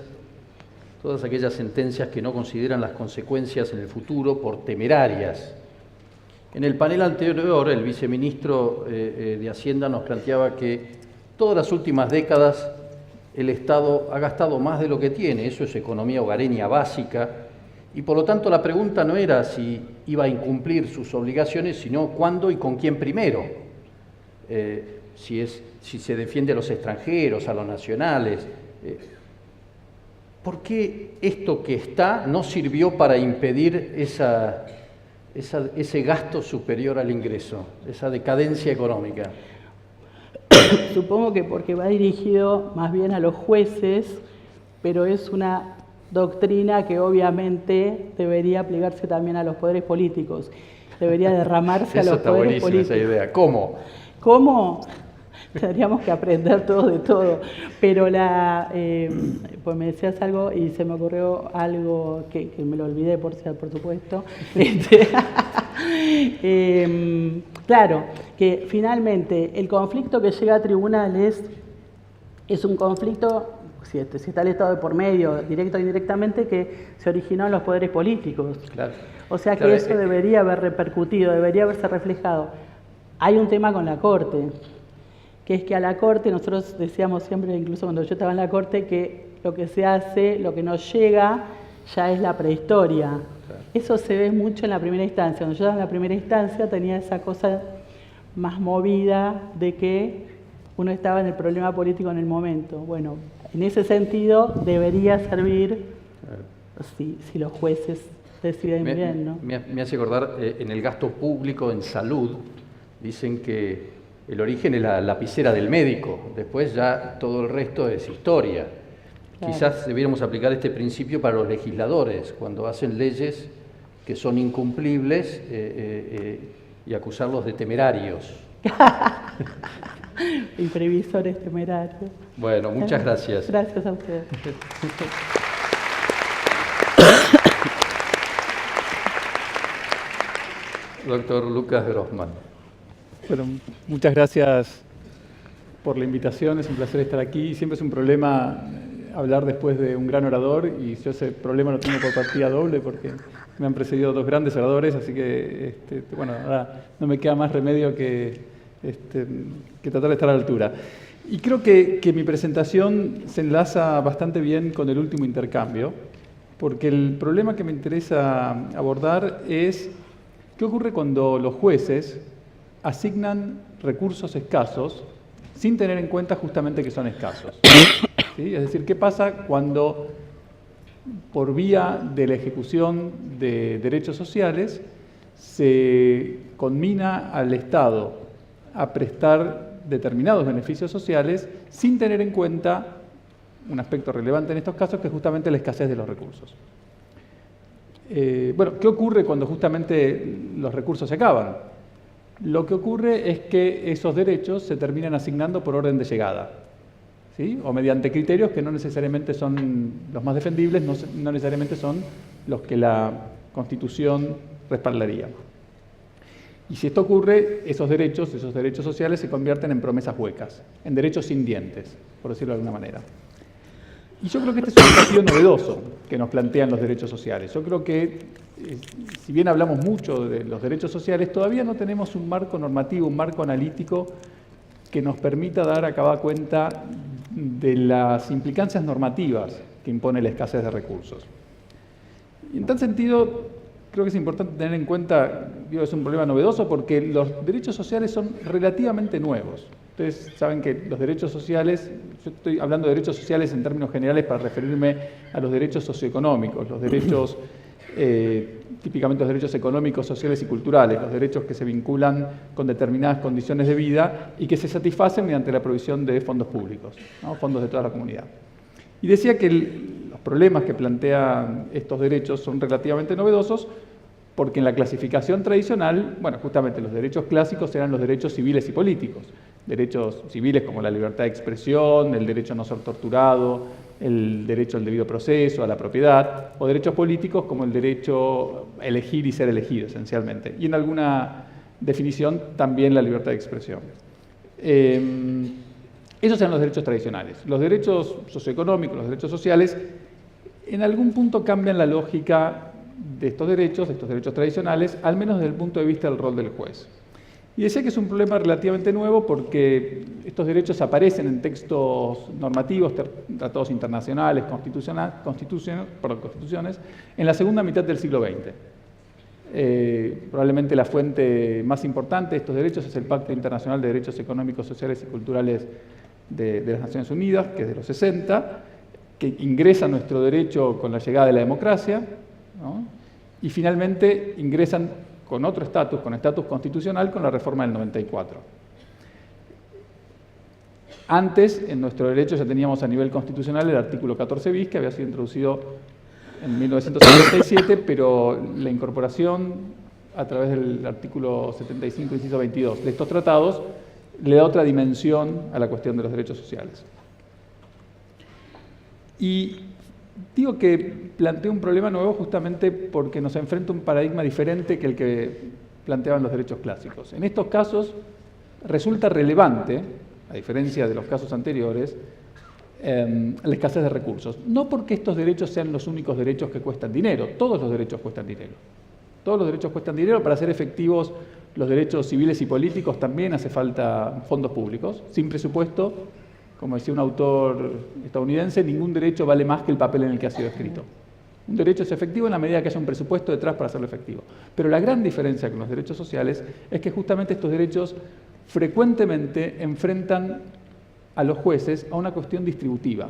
todas aquellas sentencias que no consideran las consecuencias en el futuro por temerarias. En el panel anterior, el viceministro de Hacienda nos planteaba que todas las últimas décadas el Estado ha gastado más de lo que tiene, eso es economía hogareña básica, y por lo tanto la pregunta no era si iba a incumplir sus obligaciones, sino cuándo y con quién primero. Si se defiende a los extranjeros, a los nacionales. ¿Por qué esto que está no sirvió para impedir ese gasto superior al ingreso, esa decadencia económica? Supongo que porque va dirigido más bien a los jueces, pero es una doctrina que obviamente debería aplicarse también a los poderes políticos, debería derramarse a los poderes políticos. Eso está buenísima esa idea. ¿Cómo? ¿Cómo? Tendríamos que aprender todo de todo, pero pues me decías algo y se me ocurrió algo que me lo olvidé por supuesto. Claro, que finalmente el conflicto que llega a tribunales es un conflicto, si está el Estado de por medio, directo o indirectamente, que se originó en los poderes políticos. Claro. O sea que eso debería haber repercutido, debería haberse reflejado. Hay un tema con la Corte, que es que a la Corte, nosotros decíamos siempre, incluso cuando yo estaba en la Corte, que lo que se hace, lo que nos llega, ya es la prehistoria. Claro. Eso se ve mucho en la primera instancia. Cuando yo estaba en la primera instancia tenía esa cosa más movida de que uno estaba en el problema político en el momento. Bueno, en ese sentido debería servir, claro, si los jueces deciden bien, ¿no? Me hace acordar, en el gasto público en salud, dicen que el origen es la lapicera del médico, después ya todo el resto es historia. Claro. Quizás debiéramos aplicar este principio para los legisladores, cuando hacen leyes que son incumplibles y acusarlos de temerarios. Y previsores temerarios. Bueno, muchas gracias. Gracias a ustedes. Doctor Lucas Grossman. Bueno, muchas gracias por la invitación, es un placer estar aquí. Siempre es un problema hablar después de un gran orador y yo ese problema lo tengo por partida doble porque me han precedido dos grandes oradores, así que bueno, ahora no me queda más remedio que tratar de estar a la altura. Y creo que mi presentación se enlaza bastante bien con el último intercambio, porque el problema que me interesa abordar es qué ocurre cuando los jueces asignan recursos escasos sin tener en cuenta justamente que son escasos. ¿Sí? Es decir, ¿qué pasa cuando por vía de la ejecución de derechos sociales se conmina al Estado a prestar determinados beneficios sociales sin tener en cuenta un aspecto relevante en estos casos, que es justamente la escasez de los recursos? Bueno, ¿qué ocurre cuando justamente los recursos se acaban? Lo que ocurre es que esos derechos se terminan asignando por orden de llegada, ¿sí? O mediante criterios que no necesariamente son los más defendibles, no necesariamente son los que la Constitución respaldaría. Y si esto ocurre, esos derechos sociales se convierten en promesas huecas, en derechos sin dientes, por decirlo de alguna manera. Y yo creo que este es un desafío novedoso que nos plantean los derechos sociales. Yo creo que, si bien hablamos mucho de los derechos sociales, todavía no tenemos un marco normativo, un marco analítico que nos permita dar a cada cuenta de las implicancias normativas que impone la escasez de recursos. Y en tal sentido, creo que es importante tener en cuenta, digo, es un problema novedoso porque los derechos sociales son relativamente nuevos. Ustedes saben que los derechos sociales, yo estoy hablando de derechos sociales en términos generales para referirme a los derechos socioeconómicos, los derechos, típicamente los derechos económicos, sociales y culturales, los derechos que se vinculan con determinadas condiciones de vida y que se satisfacen mediante la provisión de fondos públicos, ¿no? Fondos de toda la comunidad. Y decía que los problemas que plantean estos derechos son relativamente novedosos porque en la clasificación tradicional, bueno, justamente los derechos clásicos eran los derechos civiles y políticos. Derechos civiles como la libertad de expresión, el derecho a no ser torturado, el derecho al debido proceso, a la propiedad, o derechos políticos como el derecho a elegir y ser elegido, esencialmente. Y en alguna definición también la libertad de expresión. Esos eran los derechos tradicionales. Los derechos socioeconómicos, los derechos sociales, en algún punto cambian la lógica de estos derechos tradicionales, al menos desde el punto de vista del rol del juez. Y decía que es un problema relativamente nuevo porque estos derechos aparecen en textos normativos, tratados internacionales, constituciones, en la segunda mitad del siglo XX. Probablemente la fuente más importante de estos derechos es el Pacto Internacional de Derechos Económicos, Sociales y Culturales de las Naciones Unidas, que es de los 60, que ingresa nuestro derecho con la llegada de la democracia, ¿no? Y finalmente ingresan con otro estatus, con estatus constitucional, con la reforma del 94. Antes, en nuestro derecho ya teníamos a nivel constitucional el artículo 14 bis, que había sido introducido en 1977, pero la incorporación a través del artículo 75, inciso 22 de estos tratados le da otra dimensión a la cuestión de los derechos sociales. Y digo que plantea un problema nuevo justamente porque nos enfrenta a un paradigma diferente que el que planteaban los derechos clásicos. En estos casos resulta relevante, a diferencia de los casos anteriores, la escasez de recursos. No porque estos derechos sean los únicos derechos que cuestan dinero, todos los derechos cuestan dinero. Todos los derechos cuestan dinero. Para ser efectivos los derechos civiles y políticos también hace falta fondos públicos. Sin presupuesto, como decía un autor estadounidense, ningún derecho vale más que el papel en el que ha sido escrito. Un derecho es efectivo en la medida que haya un presupuesto detrás para hacerlo efectivo. Pero la gran diferencia con los derechos sociales es que justamente estos derechos frecuentemente enfrentan a los jueces a una cuestión distributiva,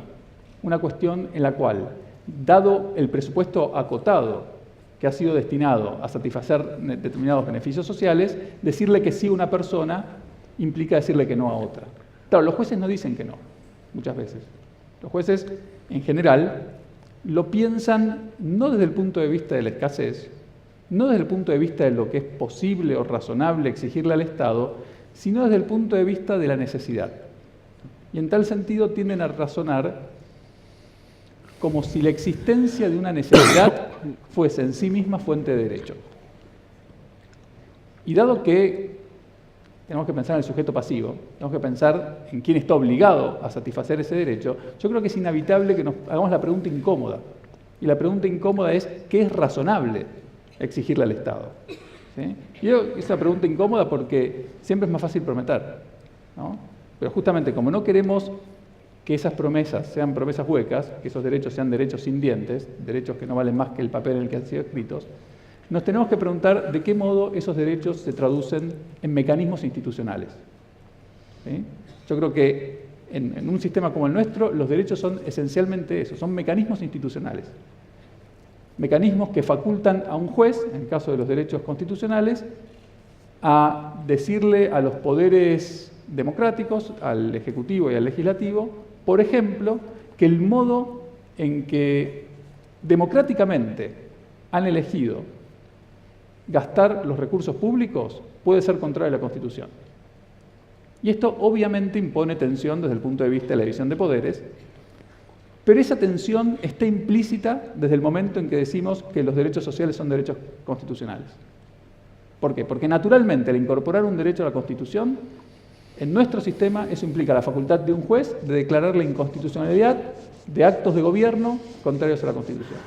una cuestión en la cual, dado el presupuesto acotado que ha sido destinado a satisfacer determinados beneficios sociales, decirle que sí a una persona implica decirle que no a otra. Claro, los jueces no dicen que no, muchas veces. Los jueces, en general, lo piensan no desde el punto de vista de la escasez, no desde el punto de vista de lo que es posible o razonable exigirle al Estado, sino desde el punto de vista de la necesidad. Y en tal sentido tienden a razonar como si la existencia de una necesidad fuese en sí misma fuente de derecho. Y dado que tenemos que pensar en el sujeto pasivo, tenemos que pensar en quién está obligado a satisfacer ese derecho, yo creo que es inevitable que nos hagamos la pregunta incómoda. Y la pregunta incómoda es, ¿qué es razonable exigirle al Estado? ¿Sí? Y es una pregunta incómoda porque siempre es más fácil prometer, ¿no? Pero justamente como no queremos que esas promesas sean promesas huecas, que esos derechos sean derechos sin dientes, derechos que no valen más que el papel en el que han sido escritos, nos tenemos que preguntar de qué modo esos derechos se traducen en mecanismos institucionales. ¿Sí? Yo creo que en un sistema como el nuestro, los derechos son esencialmente eso, son mecanismos institucionales. Mecanismos que facultan a un juez, en el caso de los derechos constitucionales, a decirle a los poderes democráticos, al Ejecutivo y al Legislativo, por ejemplo, que el modo en que democráticamente han elegido gastar los recursos públicos puede ser contrario a la Constitución. Y esto obviamente impone tensión desde el punto de vista de la división de poderes, pero esa tensión está implícita desde el momento en que decimos que los derechos sociales son derechos constitucionales. ¿Por qué? Porque naturalmente al incorporar un derecho a la Constitución, en nuestro sistema eso implica la facultad de un juez de declarar la inconstitucionalidad de actos de gobierno contrarios a la Constitución.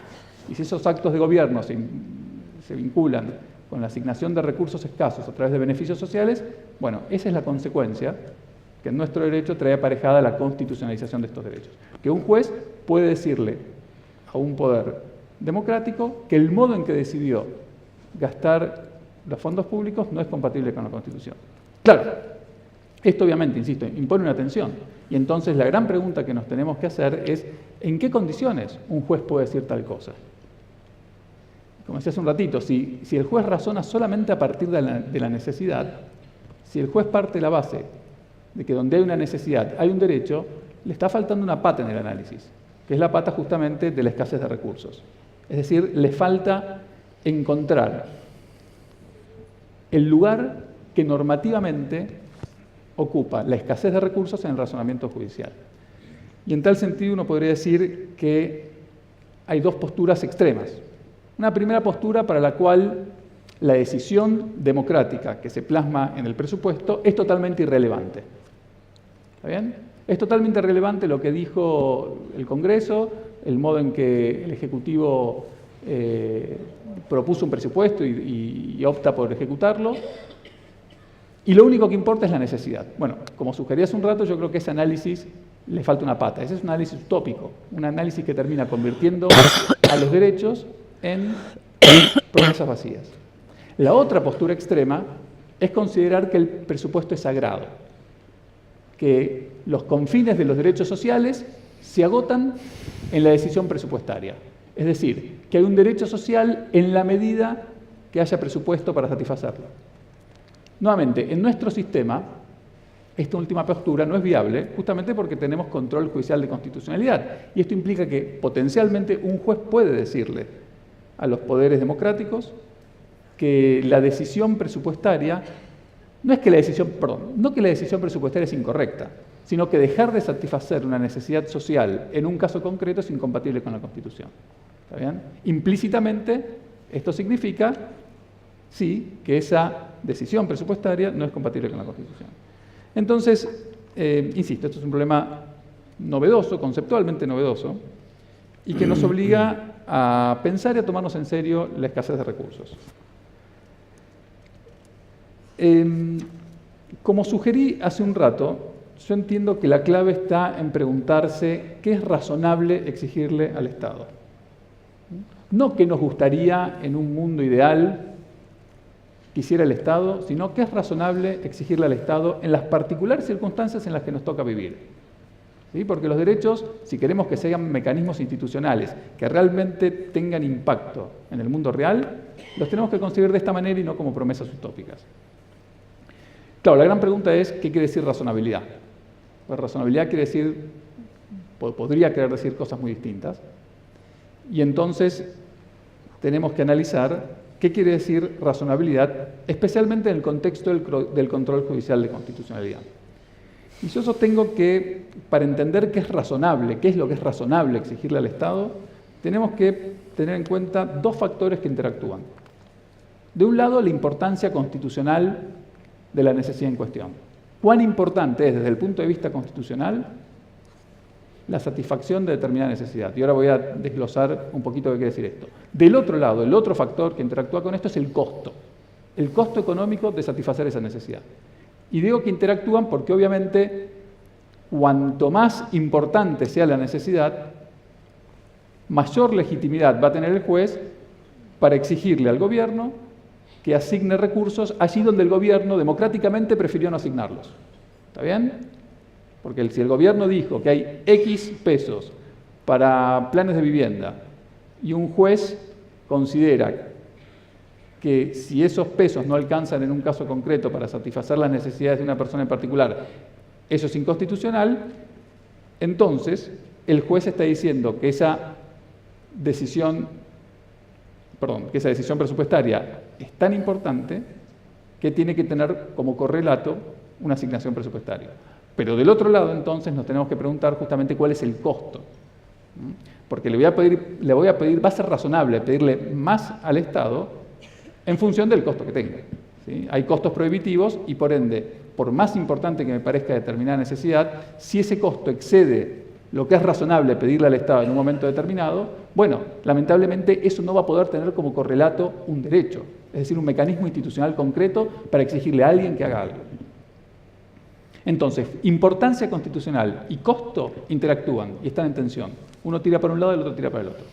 Y si esos actos de gobierno se vinculan con la asignación de recursos escasos a través de beneficios sociales, bueno, esa es la consecuencia que en nuestro derecho trae aparejada la constitucionalización de estos derechos. Que un juez puede decirle a un poder democrático que el modo en que decidió gastar los fondos públicos no es compatible con la Constitución. Claro, esto obviamente, insisto, impone una tensión. Y entonces la gran pregunta que nos tenemos que hacer es ¿en qué condiciones un juez puede decir tal cosa? Como decía hace un ratito, si el juez razona solamente a partir de la necesidad, si el juez parte de la base de que donde hay una necesidad hay un derecho, le está faltando una pata en el análisis, que es la pata justamente de la escasez de recursos. Es decir, le falta encontrar el lugar que normativamente ocupa la escasez de recursos en el razonamiento judicial. Y en tal sentido uno podría decir que hay dos posturas extremas. Una primera postura para la cual la decisión democrática que se plasma en el presupuesto es totalmente irrelevante. ¿Está bien? Es totalmente irrelevante lo que dijo el Congreso, el modo en que el Ejecutivo propuso un presupuesto y opta por ejecutarlo. Y lo único que importa es la necesidad. Bueno, como sugerí hace un rato, yo creo que ese análisis le falta una pata. Ese es un análisis utópico, un análisis que termina convirtiendo a los derechos en promesas vacías. La otra postura extrema es considerar que el presupuesto es sagrado, que los confines de los derechos sociales se agotan en la decisión presupuestaria. Es decir, que hay un derecho social en la medida que haya presupuesto para satisfacerlo. Nuevamente, en nuestro sistema, esta última postura no es viable justamente porque tenemos control judicial de constitucionalidad. Y esto implica que potencialmente un juez puede decirle a los poderes democráticos que la decisión presupuestaria, no que la decisión presupuestaria es incorrecta, sino que dejar de satisfacer una necesidad social en un caso concreto es incompatible con la Constitución. ¿Está bien? Implícitamente, esto significa, sí, que esa decisión presupuestaria no es compatible con la Constitución. Entonces, insisto, esto es un problema novedoso, conceptualmente novedoso, y que nos obliga a pensar y a tomarnos en serio la escasez de recursos. Como sugerí hace un rato, yo entiendo que la clave está en preguntarse qué es razonable exigirle al Estado. No qué nos gustaría en un mundo ideal que hiciera el Estado, sino qué es razonable exigirle al Estado en las particulares circunstancias en las que nos toca vivir. ¿Sí? Porque los derechos, si queremos que sean mecanismos institucionales que realmente tengan impacto en el mundo real, los tenemos que concebir de esta manera y no como promesas utópicas. Claro, la gran pregunta es, ¿qué quiere decir razonabilidad? Pues razonabilidad quiere decir, podría querer decir cosas muy distintas. Y entonces tenemos que analizar qué quiere decir razonabilidad, especialmente en el contexto del control judicial de constitucionalidad. Y yo sostengo que para entender qué es razonable, qué es lo que es razonable exigirle al Estado, tenemos que tener en cuenta dos factores que interactúan. De un lado, la importancia constitucional de la necesidad en cuestión. ¿Cuán importante es desde el punto de vista constitucional la satisfacción de determinada necesidad? Y ahora voy a desglosar un poquito qué quiere decir esto. Del otro lado, el otro factor que interactúa con esto es el costo económico de satisfacer esa necesidad. Y digo que interactúan porque obviamente cuanto más importante sea la necesidad, mayor legitimidad va a tener el juez para exigirle al gobierno que asigne recursos allí donde el gobierno democráticamente prefirió no asignarlos. ¿Está bien? Porque si el gobierno dijo que hay X pesos para planes de vivienda y un juez considera que si esos pesos no alcanzan en un caso concreto para satisfacer las necesidades de una persona en particular, eso es inconstitucional, entonces el juez está diciendo que esa decisión presupuestaria es tan importante que tiene que tener como correlato una asignación presupuestaria. Pero del otro lado, entonces, nos tenemos que preguntar justamente cuál es el costo. Porque le voy a pedir, va a ser razonable pedirle más al Estado en función del costo que tenga. ¿sí? Hay costos prohibitivos y, por ende, por más importante que me parezca determinada necesidad, si ese costo excede lo que es razonable pedirle al Estado en un momento determinado, bueno, lamentablemente eso no va a poder tener como correlato un derecho, es decir, un mecanismo institucional concreto para exigirle a alguien que haga algo. Entonces, importancia constitucional y costo interactúan y están en tensión. Uno tira para un lado y el otro tira para el otro.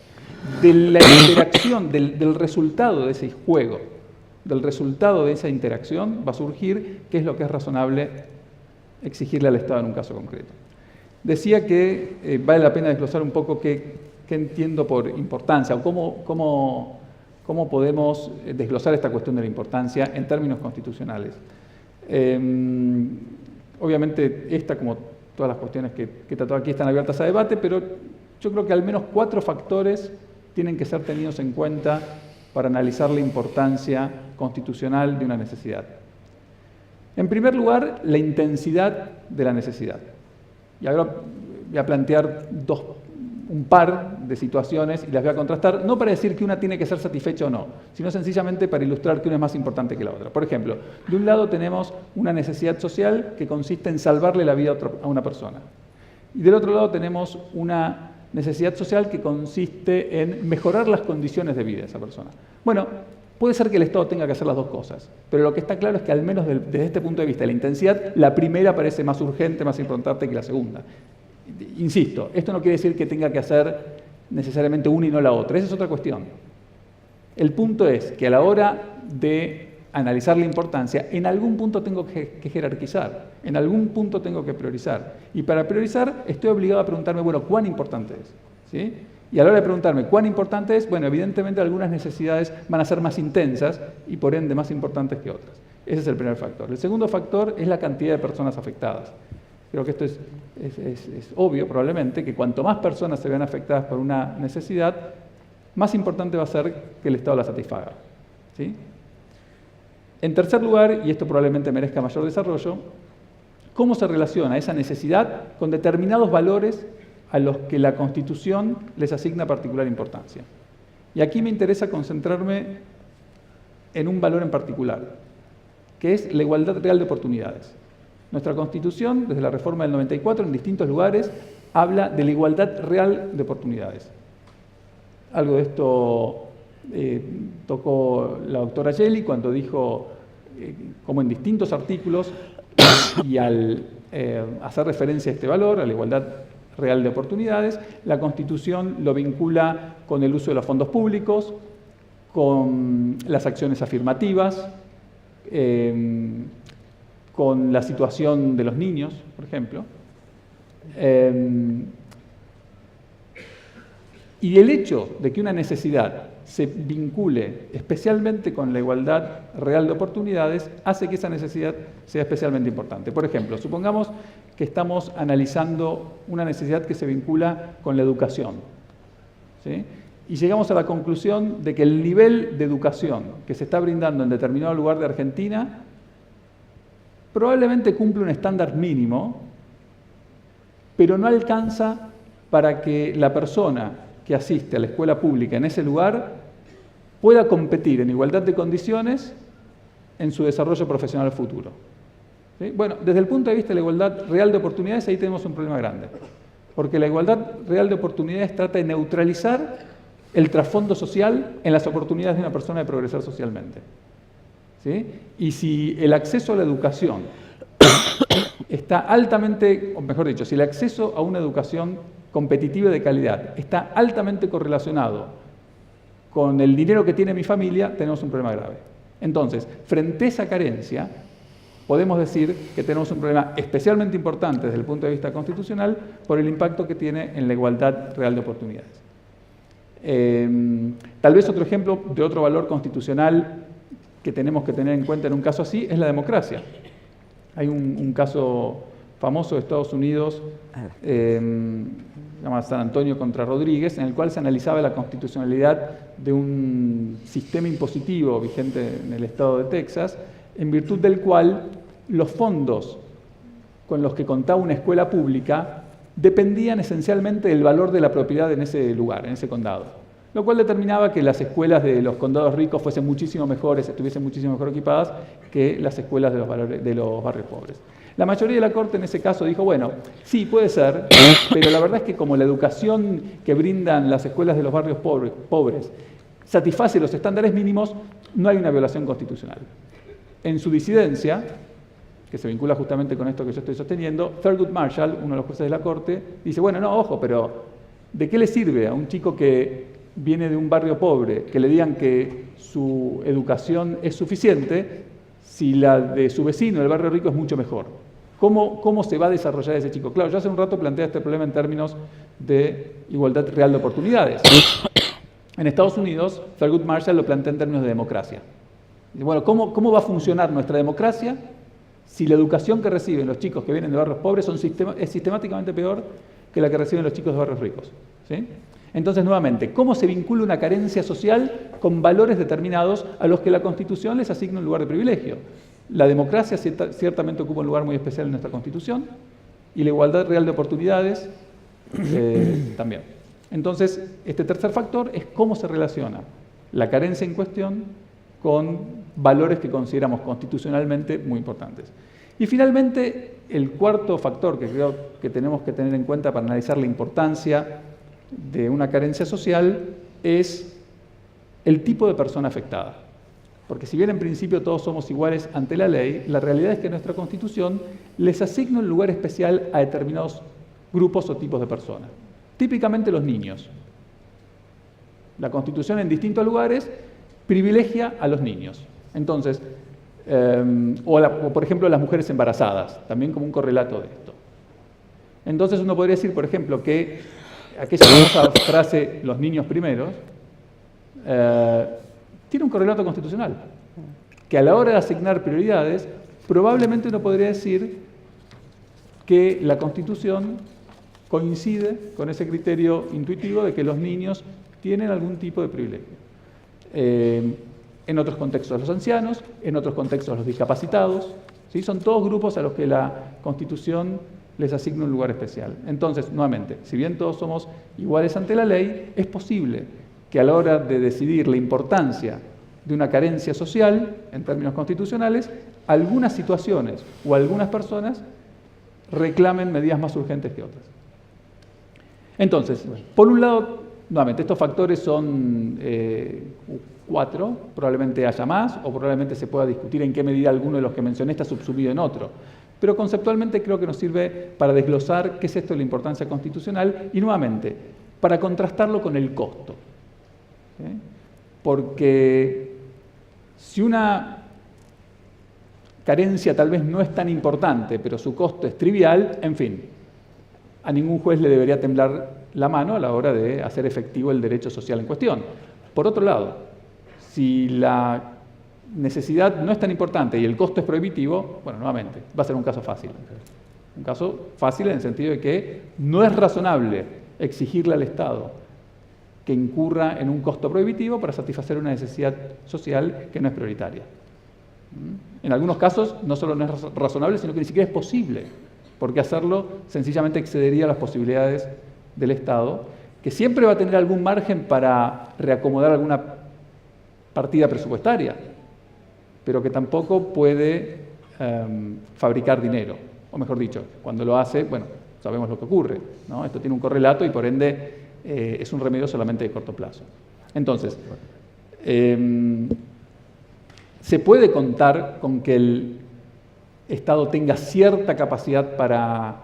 De la interacción, del resultado de ese juego, del resultado de esa interacción, va a surgir qué es lo que es razonable exigirle al Estado en un caso concreto. Decía que vale la pena desglosar un poco qué entiendo por importancia o cómo podemos desglosar esta cuestión de la importancia en términos constitucionales. Obviamente, esta, como todas las cuestiones que he tratado aquí, están abiertas a debate, pero yo creo que al menos 4 factores tienen que ser tenidos en cuenta para analizar la importancia constitucional de una necesidad. En primer lugar, la intensidad de la necesidad. Y ahora voy a plantear un par de situaciones y las voy a contrastar, no para decir que una tiene que ser satisfecha o no, sino sencillamente para ilustrar que una es más importante que la otra. Por ejemplo, de un lado tenemos una necesidad social que consiste en salvarle la vida a una persona. Y del otro lado tenemos una necesidad social que consiste en mejorar las condiciones de vida de esa persona. Bueno, puede ser que el Estado tenga que hacer las dos cosas, pero lo que está claro es que al menos desde este punto de vista de la intensidad, la primera parece más urgente, más importante que la segunda. Insisto, esto no quiere decir que tenga que hacer necesariamente una y no la otra, esa es otra cuestión. El punto es que a la hora de analizar la importancia, en algún punto tengo que jerarquizar, en algún punto tengo que priorizar. Y para priorizar estoy obligado a preguntarme, bueno, ¿cuán importante es? ¿Sí? Y a la hora de preguntarme cuán importante es, bueno, evidentemente algunas necesidades van a ser más intensas y por ende más importantes que otras. Ese es el primer factor. El segundo factor es la cantidad de personas afectadas. Creo que esto es obvio, probablemente, que cuanto más personas se vean afectadas por una necesidad, más importante va a ser que el Estado la satisfaga. ¿Sí? En tercer lugar, y esto probablemente merezca mayor desarrollo, ¿cómo se relaciona esa necesidad con determinados valores a los que la Constitución les asigna particular importancia? Y aquí me interesa concentrarme en un valor en particular, que es la igualdad real de oportunidades. Nuestra Constitución, desde la reforma del 94, en distintos lugares, habla de la igualdad real de oportunidades. Algo de esto tocó la doctora Gelli cuando dijo, como en distintos artículos, y al hacer referencia a este valor, a la igualdad real de oportunidades, la Constitución lo vincula con el uso de los fondos públicos, con las acciones afirmativas, con la situación de los niños, por ejemplo. Y el hecho de que una necesidad se vincule especialmente con la igualdad real de oportunidades hace que esa necesidad sea especialmente importante. Por ejemplo, supongamos que estamos analizando una necesidad que se vincula con la educación, ¿sí? Y llegamos a la conclusión de que el nivel de educación que se está brindando en determinado lugar de Argentina probablemente cumple un estándar mínimo, pero no alcanza para que la persona que asiste a la escuela pública en ese lugar pueda competir en igualdad de condiciones en su desarrollo profesional futuro. ¿Sí? Bueno, desde el punto de vista de la igualdad real de oportunidades, ahí tenemos un problema grande, porque la igualdad real de oportunidades trata de neutralizar el trasfondo social en las oportunidades de una persona de progresar socialmente. ¿Sí? Y si el acceso a la educación está altamente, o mejor dicho, si el acceso a una educación competitiva y de calidad está altamente correlacionado con el dinero que tiene mi familia, tenemos un problema grave. Entonces, frente a esa carencia, podemos decir que tenemos un problema especialmente importante desde el punto de vista constitucional por el impacto que tiene en la igualdad real de oportunidades. Tal vez otro ejemplo de otro valor constitucional que tenemos que tener en cuenta en un caso así es la democracia. Hay un caso famoso de Estados Unidos, se llama San Antonio contra Rodríguez, en el cual se analizaba la constitucionalidad de un sistema impositivo vigente en el estado de Texas, en virtud del cual los fondos con los que contaba una escuela pública dependían esencialmente del valor de la propiedad en ese lugar, en ese condado. lo cual determinaba que las escuelas de los condados ricos fuesen muchísimo mejores, estuviesen muchísimo mejor equipadas que las escuelas de los barrios pobres. La mayoría de la Corte en ese caso dijo, bueno, sí, puede ser, pero la verdad es que como la educación que brindan las escuelas de los barrios pobres satisface los estándares mínimos, no hay una violación constitucional. En su disidencia, que se vincula justamente con esto que yo estoy sosteniendo, Thurgood Marshall, uno de los jueces de la Corte, dice, bueno, no, ojo, pero ¿de qué le sirve a un chico que viene de un barrio pobre que le digan que su educación es suficiente si la de su vecino, el barrio rico, es mucho mejor? ¿Cómo se va a desarrollar ese chico? Claro, yo hace un rato planteé este problema en términos de igualdad real de oportunidades. En Estados Unidos, Thurgood Marshall lo plantea en términos de democracia. Dice, bueno, ¿cómo va a funcionar nuestra democracia si la educación que reciben los chicos que vienen de barrios pobres es sistemáticamente peor que la que reciben los chicos de barrios ricos? ¿Sí? Entonces, nuevamente, ¿cómo se vincula una carencia social con valores determinados a los que la Constitución les asigna un lugar de privilegio? La democracia ciertamente ocupa un lugar muy especial en nuestra Constitución y la igualdad real de oportunidades también. Entonces, este tercer factor es cómo se relaciona la carencia en cuestión con valores que consideramos constitucionalmente muy importantes. Y finalmente, el cuarto factor que creo que tenemos que tener en cuenta para analizar la importancia de una carencia social es el tipo de persona afectada. Porque si bien en principio todos somos iguales ante la ley, la realidad es que nuestra Constitución les asigna un lugar especial a determinados grupos o tipos de personas. Típicamente los niños. La Constitución en distintos lugares privilegia a los niños. Entonces, o por ejemplo las mujeres embarazadas, también como un correlato de esto. Entonces uno podría decir, por ejemplo, que aquella famosa frase, los niños primeros, tiene un correlato constitucional, que a la hora de asignar prioridades, probablemente uno podría decir que la Constitución coincide con ese criterio intuitivo de que los niños tienen algún tipo de privilegio. En otros contextos los ancianos, en otros contextos los discapacitados, ¿sí? Son todos grupos a los que la Constitución les asigna un lugar especial. Entonces, nuevamente, si bien todos somos iguales ante la ley, es posible que a la hora de decidir la importancia de una carencia social, en términos constitucionales, algunas situaciones o algunas personas reclamen medidas más urgentes que otras. Entonces, por un lado, nuevamente, estos factores son 4, probablemente haya más, o probablemente se pueda discutir en qué medida alguno de los que mencioné está subsumido en otro. Pero conceptualmente creo que nos sirve para desglosar qué es esto de la importancia constitucional y, nuevamente, para contrastarlo con el costo. ¿Sí? Porque si una carencia tal vez no es tan importante, pero su costo es trivial, en fin, a ningún juez le debería temblar la mano a la hora de hacer efectivo el derecho social en cuestión. Por otro lado, si la necesidad no es tan importante y el costo es prohibitivo, bueno, nuevamente, va a ser un caso fácil. Un caso fácil en el sentido de que no es razonable exigirle al Estado que incurra en un costo prohibitivo para satisfacer una necesidad social que no es prioritaria. En algunos casos no solo no es razonable, sino que ni siquiera es posible, porque hacerlo sencillamente excedería las posibilidades del Estado, que siempre va a tener algún margen para reacomodar alguna partida presupuestaria, pero que tampoco puede fabricar dinero. O mejor dicho, cuando lo hace, bueno, sabemos lo que ocurre, ¿no? Esto tiene un correlato y por ende es un remedio solamente de corto plazo. Entonces, se puede contar con que el Estado tenga cierta capacidad para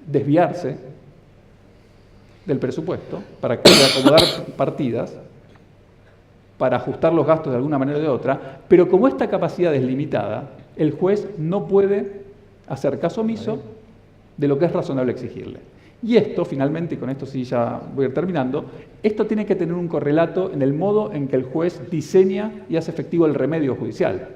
desviarse del presupuesto, para acomodar partidas, para ajustar los gastos de alguna manera o de otra, pero como esta capacidad es limitada, el juez no puede hacer caso omiso de lo que es razonable exigirle. Y esto, finalmente, y con esto sí ya voy a ir terminando, esto tiene que tener un correlato en el modo en que el juez diseña y hace efectivo el remedio judicial,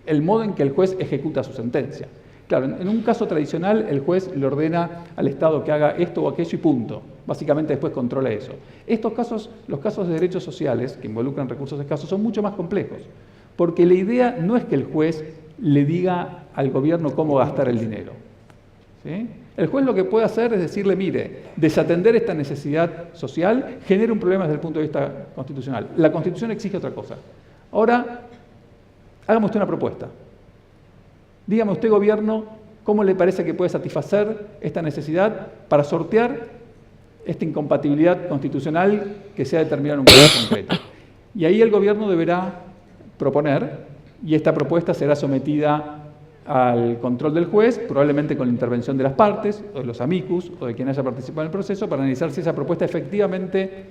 el modo en que el juez ejecuta su sentencia. Claro, en un caso tradicional el juez le ordena al Estado que haga esto o aquello y punto. Básicamente después controla eso. Estos casos, los casos de derechos sociales, que involucran recursos escasos, son mucho más complejos, porque la idea no es que el juez le diga al gobierno cómo gastar el dinero, ¿sí? El juez lo que puede hacer es decirle, mire, desatender esta necesidad social genera un problema desde el punto de vista constitucional. La Constitución exige otra cosa. Ahora, hágame usted una propuesta. Dígame usted, gobierno, cómo le parece que puede satisfacer esta necesidad para sortear esta incompatibilidad constitucional que sea determinada en un caso concreto. Y ahí el gobierno deberá proponer, y esta propuesta será sometida al control del juez, probablemente con la intervención de las partes, o de los amicus, o de quien haya participado en el proceso, para analizar si esa propuesta efectivamente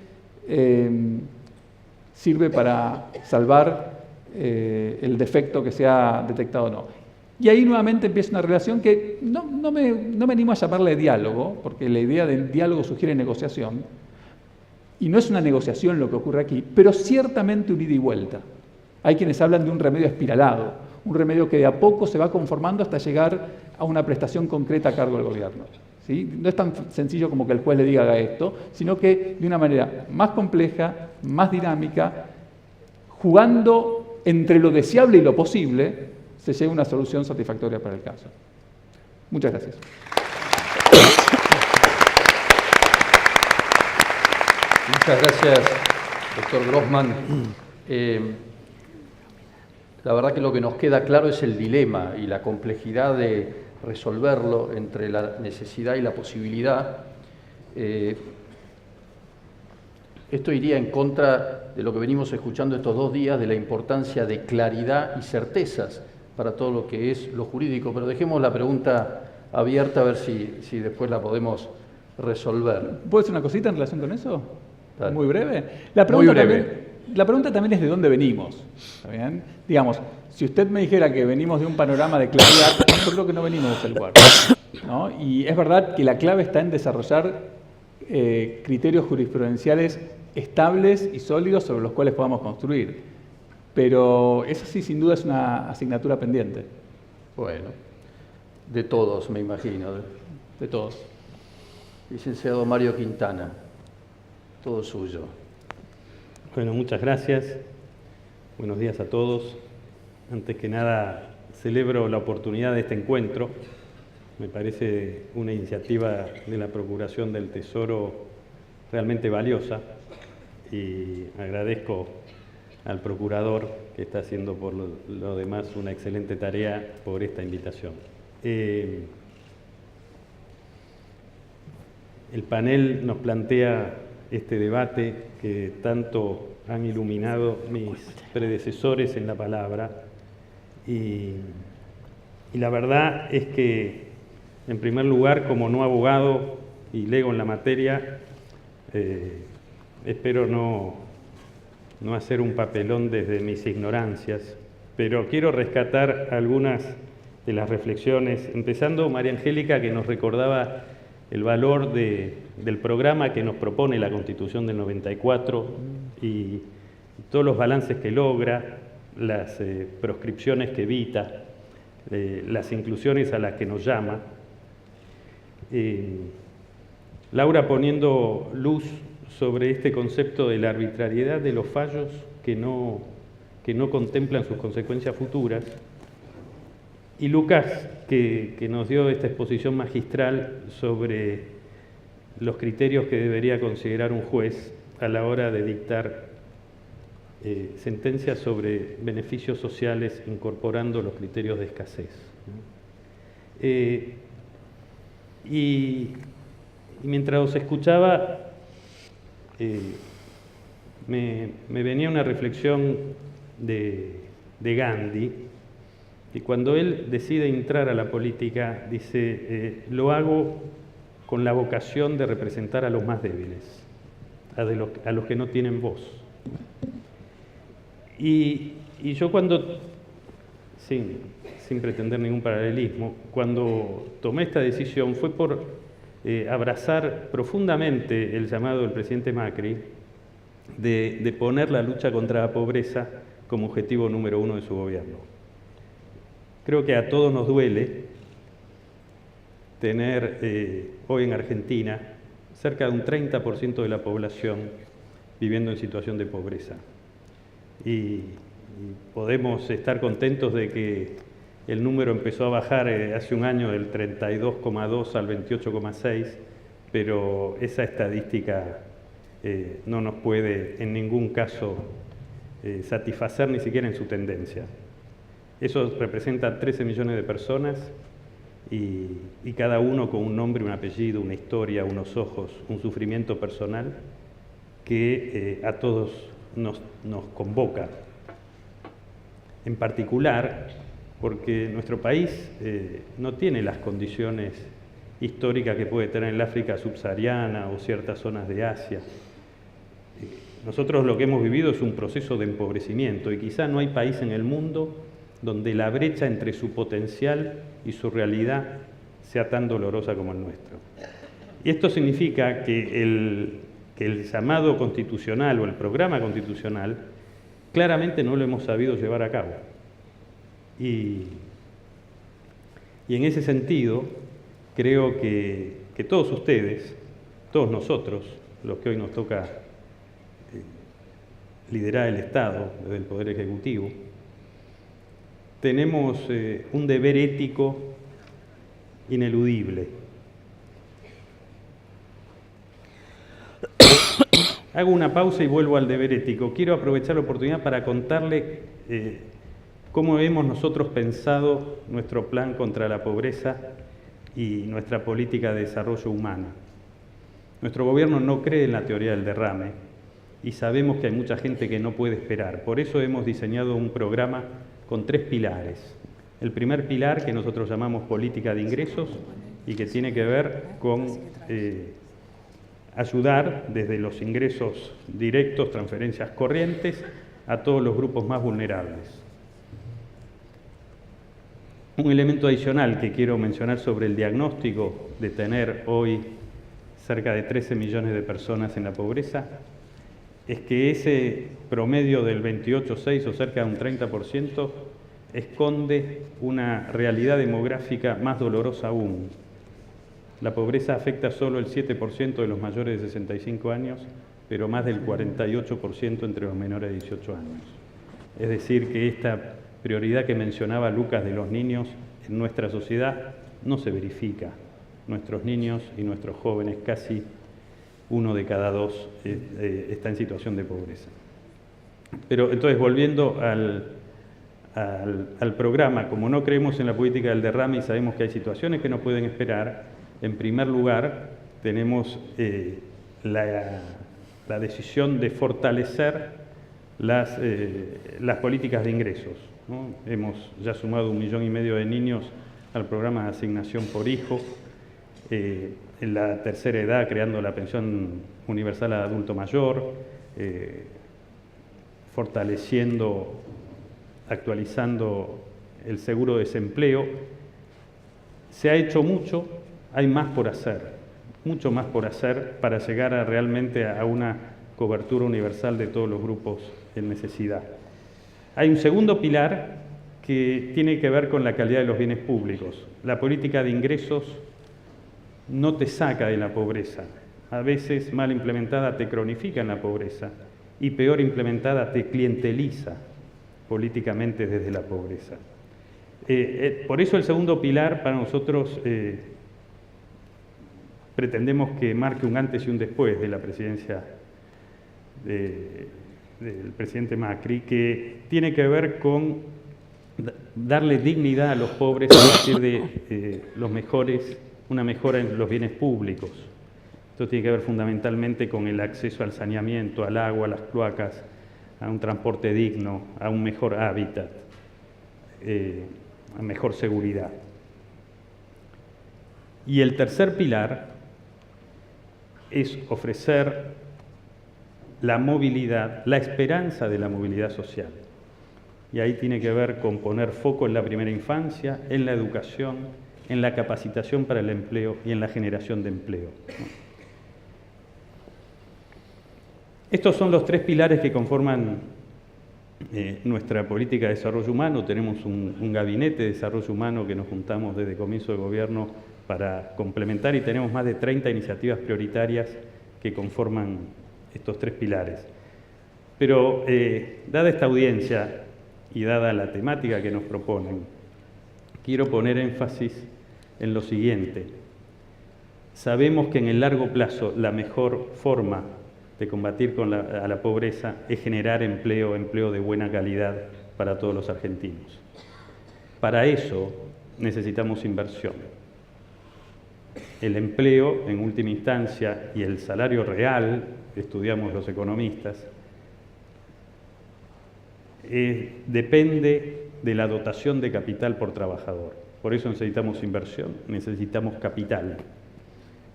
sirve para salvar el defecto que se ha detectado o no. Y ahí nuevamente empieza una relación que no me animo a llamarle diálogo, porque la idea del diálogo sugiere negociación, y no es una negociación lo que ocurre aquí, pero ciertamente un ida y vuelta. Hay quienes hablan de un remedio espiralado, un remedio que de a poco se va conformando hasta llegar a una prestación concreta a cargo del gobierno. ¿Sí? No es tan sencillo como que el juez le diga haga esto, sino que de una manera más compleja, más dinámica, jugando entre lo deseable y lo posible, se llega a una solución satisfactoria para el caso. Muchas gracias. Muchas gracias, doctor Grossman. La verdad que lo que nos queda claro es el dilema y la complejidad de resolverlo entre la necesidad y la posibilidad. Esto iría en contra de lo que venimos escuchando estos 2 días, de la importancia de claridad y certezas para todo lo que es lo jurídico, pero dejemos la pregunta abierta a ver si después la podemos resolver. ¿Puedo decir una cosita en relación con eso? Dale. Muy breve. La pregunta también es de dónde venimos. ¿Está bien? Digamos, si usted me dijera que venimos de un panorama de claridad, yo creo que no venimos de ese lugar, ¿no? Y es verdad que la clave está en desarrollar criterios jurisprudenciales estables y sólidos sobre los cuales podamos construir. Pero eso sí, sin duda, es una asignatura pendiente. Bueno, de todos, me imagino. De todos. Licenciado Mario Quintana, todo suyo. Bueno, muchas gracias. Buenos días a todos. Antes que nada, celebro la oportunidad de este encuentro. Me parece una iniciativa de la Procuración del Tesoro realmente valiosa y agradezco al procurador, que está haciendo por lo demás una excelente tarea, por esta invitación. El panel nos plantea este debate que tanto han iluminado mis predecesores en la palabra, y la verdad es que, en primer lugar, como no abogado y lego en la materia, espero no hacer un papelón desde mis ignorancias, pero quiero rescatar algunas de las reflexiones, empezando María Angélica, que nos recordaba el valor del programa que nos propone la Constitución del 94 y todos los balances que logra, las proscripciones que evita, las inclusiones a las que nos llama. Laura poniendo luz sobre este concepto de la arbitrariedad de los fallos que no contemplan sus consecuencias futuras, y Lucas, que nos dio esta exposición magistral sobre los criterios que debería considerar un juez a la hora de dictar sentencias sobre beneficios sociales, incorporando los criterios de escasez. Y mientras os escuchaba, me venía una reflexión de Gandhi, y cuando él decide entrar a la política, dice, lo hago con la vocación de representar a los más débiles, a los que no tienen voz. Y yo cuando, sin pretender ningún paralelismo, cuando tomé esta decisión fue por abrazar profundamente el llamado del presidente Macri de poner la lucha contra la pobreza como objetivo número 1 de su gobierno. Creo que a todos nos duele tener hoy en Argentina cerca de un 30% de la población viviendo en situación de pobreza. Y podemos estar contentos de que el número empezó a bajar hace un año del 32,2 al 28,6, pero esa estadística no nos puede en ningún caso satisfacer ni siquiera en su tendencia. Eso representa 13 millones de personas y cada uno con un nombre, un apellido, una historia, unos ojos, un sufrimiento personal que a todos nos convoca. En particular, porque nuestro país no tiene las condiciones históricas que puede tener el África subsahariana o ciertas zonas de Asia. Nosotros lo que hemos vivido es un proceso de empobrecimiento y quizá no hay país en el mundo donde la brecha entre su potencial y su realidad sea tan dolorosa como el nuestro. Y esto significa que el llamado constitucional o el programa constitucional claramente no lo hemos sabido llevar a cabo. Y en ese sentido, creo que todos ustedes, todos nosotros, los que hoy nos toca liderar el Estado desde el Poder Ejecutivo, tenemos un deber ético ineludible. Hago una pausa y vuelvo al deber ético. Quiero aprovechar la oportunidad para contarle cómo hemos nosotros pensado nuestro plan contra la pobreza y nuestra política de desarrollo humano. Nuestro gobierno no cree en la teoría del derrame y sabemos que hay mucha gente que no puede esperar. Por eso hemos diseñado un programa con 3 pilares. El primer pilar, que nosotros llamamos política de ingresos y que tiene que ver con ayudar desde los ingresos directos, transferencias corrientes, a todos los grupos más vulnerables. Un elemento adicional que quiero mencionar sobre el diagnóstico de tener hoy cerca de 13 millones de personas en la pobreza es que ese promedio del 28,6 o cerca de un 30% esconde una realidad demográfica más dolorosa aún. La pobreza afecta solo el 7% de los mayores de 65 años, pero más del 48% entre los menores de 18 años. Es decir, que esta prioridad que mencionaba Lucas de los niños en nuestra sociedad no se verifica. Nuestros niños y nuestros jóvenes, casi 1 de cada 2 está en situación de pobreza. Pero entonces, volviendo al programa, como no creemos en la política del derrame y sabemos que hay situaciones que no pueden esperar, en primer lugar tenemos la decisión de fortalecer las políticas de ingresos, ¿no? Hemos ya sumado 1,5 millones de niños al programa de asignación por hijo, en la tercera edad creando la pensión universal al adulto mayor, fortaleciendo, actualizando el seguro de desempleo. Se ha hecho mucho, hay más por hacer, mucho más por hacer para llegar realmente a una cobertura universal de todos los grupos en necesidad. Hay un segundo pilar que tiene que ver con la calidad de los bienes públicos. La política de ingresos no te saca de la pobreza. A veces, mal implementada, te cronifica en la pobreza y peor implementada, te clienteliza políticamente desde la pobreza. Por eso el segundo pilar para nosotros pretendemos que marque un antes y un después de la presidencia del presidente Macri, que tiene que ver con darle dignidad a los pobres a partir de una mejora en los bienes públicos. Esto tiene que ver fundamentalmente con el acceso al saneamiento, al agua, a las cloacas, a un transporte digno, a un mejor hábitat, a mejor seguridad. Y el tercer pilar es ofrecer la movilidad, la esperanza de la movilidad social. Y ahí tiene que ver con poner foco en la primera infancia, en la educación, en la capacitación para el empleo y en la generación de empleo. Estos son los 3 pilares que conforman nuestra política de desarrollo humano. Tenemos un gabinete de desarrollo humano que nos juntamos desde comienzo de gobierno para complementar y tenemos más de 30 iniciativas prioritarias que conforman estos 3 pilares. Pero dada esta audiencia y dada la temática que nos proponen, quiero poner énfasis en lo siguiente. Sabemos que en el largo plazo la mejor forma de combatir a la pobreza es generar empleo de buena calidad para todos los argentinos. Para eso necesitamos inversión. El empleo, en última instancia, y el salario real, estudiamos los economistas, depende de la dotación de capital por trabajador. Por eso necesitamos inversión, necesitamos capital.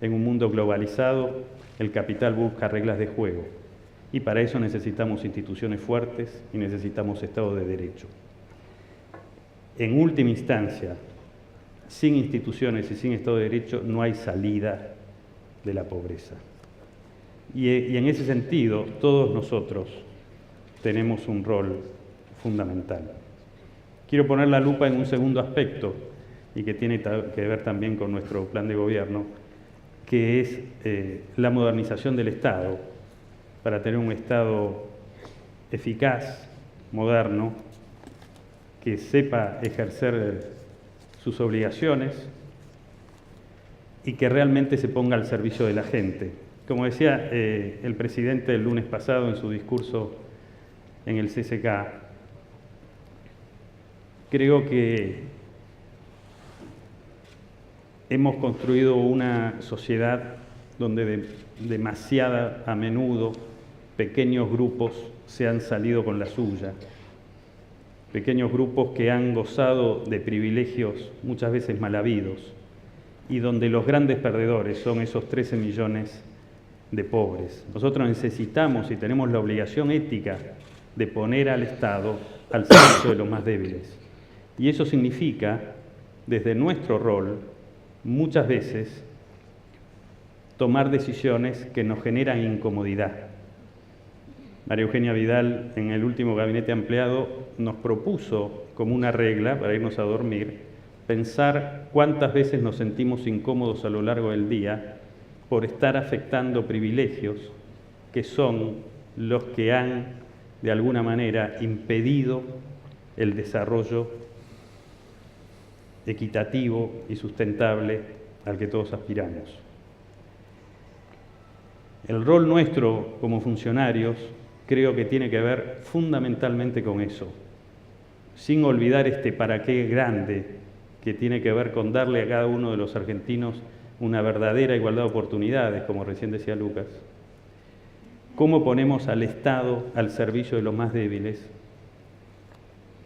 En un mundo globalizado, el capital busca reglas de juego y para eso necesitamos instituciones fuertes y necesitamos Estado de Derecho. En última instancia, sin instituciones y sin Estado de Derecho no hay salida de la pobreza. Y en ese sentido, todos nosotros tenemos un rol fundamental. Quiero poner la lupa en un segundo aspecto y que tiene que ver también con nuestro plan de gobierno, que es la modernización del Estado, para tener un Estado eficaz, moderno, que sepa ejercer sus obligaciones y que realmente se ponga al servicio de la gente. Como decía el presidente el lunes pasado en su discurso en el CCK, creo que hemos construido una sociedad donde demasiada a menudo pequeños grupos se han salido con la suya, pequeños grupos que han gozado de privilegios muchas veces mal habidos y donde los grandes perdedores son esos 13 millones de pobres. Nosotros necesitamos y tenemos la obligación ética de poner al Estado al servicio de los más débiles. Y eso significa, desde nuestro rol, muchas veces tomar decisiones que nos generan incomodidad. María Eugenia Vidal, en el último gabinete ampliado, nos propuso como una regla para irnos a dormir, pensar cuántas veces nos sentimos incómodos a lo largo del día por estar afectando privilegios que son los que han, de alguna manera, impedido el desarrollo equitativo y sustentable al que todos aspiramos. El rol nuestro como funcionarios creo que tiene que ver fundamentalmente con eso, sin olvidar este para qué grande que tiene que ver con darle a cada uno de los argentinos una verdadera igualdad de oportunidades, como recién decía Lucas. ¿Cómo ponemos al Estado al servicio de los más débiles?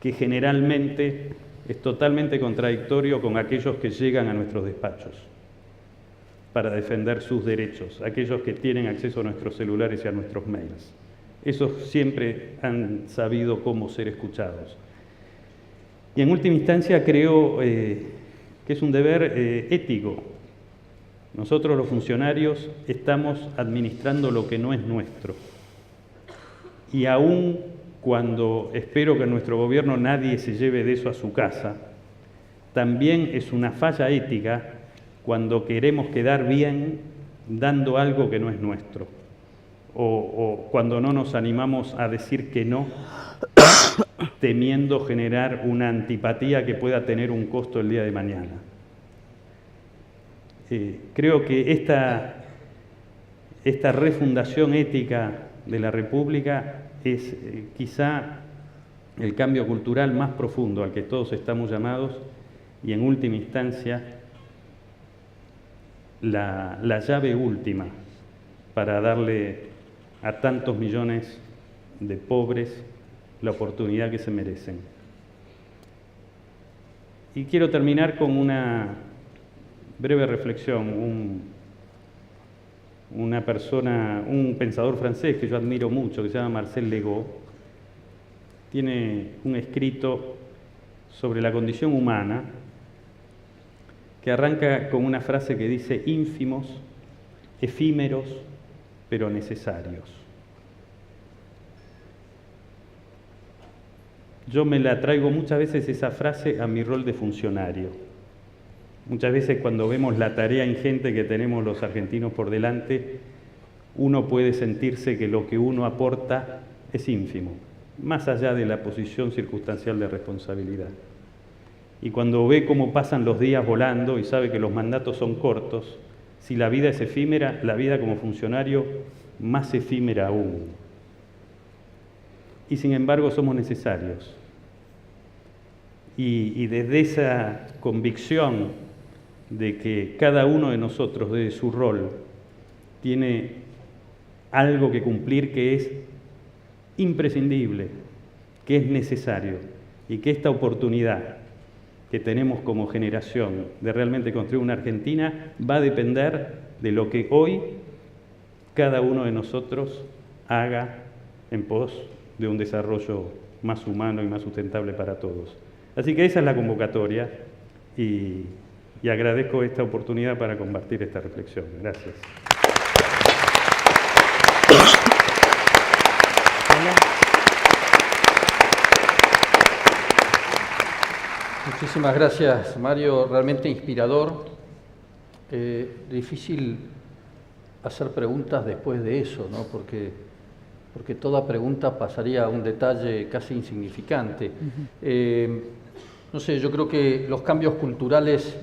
Que generalmente es totalmente contradictorio con aquellos que llegan a nuestros despachos para defender sus derechos, aquellos que tienen acceso a nuestros celulares y a nuestros mails. Esos siempre han sabido cómo ser escuchados. Y en última instancia creo que es un deber ético. Nosotros los funcionarios estamos administrando lo que no es nuestro. Y aún cuando espero que en nuestro gobierno nadie se lleve de eso a su casa, también es una falla ética cuando queremos quedar bien dando algo que no es nuestro, o cuando no nos animamos a decir que no, temiendo generar una antipatía que pueda tener un costo el día de mañana. Creo que esta refundación ética de la República es quizá el cambio cultural más profundo al que todos estamos llamados y en última instancia la llave última para darle a tantos millones de pobres la oportunidad que se merecen. Y quiero terminar con una breve reflexión. Un pensador francés que yo admiro mucho, que se llama Marcel Legault, tiene un escrito sobre la condición humana que arranca con una frase que dice: ínfimos, efímeros, pero necesarios. Yo me la traigo muchas veces esa frase a mi rol de funcionario. Muchas veces cuando vemos la tarea ingente que tenemos los argentinos por delante, uno puede sentirse que lo que uno aporta es ínfimo, más allá de la posición circunstancial de responsabilidad. y cuando ve cómo pasan los días volando y sabe que los mandatos son cortos, si la vida es efímera, la vida como funcionario más efímera aún. Y sin embargo somos necesarios. Y desde esa convicción de que cada uno de nosotros, desde su rol, tiene algo que cumplir que es imprescindible, que es necesario, y que esta oportunidad que tenemos como generación de realmente construir una Argentina va a depender de lo que hoy cada uno de nosotros haga en pos de un desarrollo más humano y más sustentable para todos. Así que esa es la convocatoria y agradezco esta oportunidad para compartir esta reflexión. Gracias. Muchísimas gracias, Mario. Realmente inspirador. Difícil hacer preguntas después de eso, ¿no? Porque toda pregunta pasaría a un detalle casi insignificante. No sé, yo creo que los cambios culturales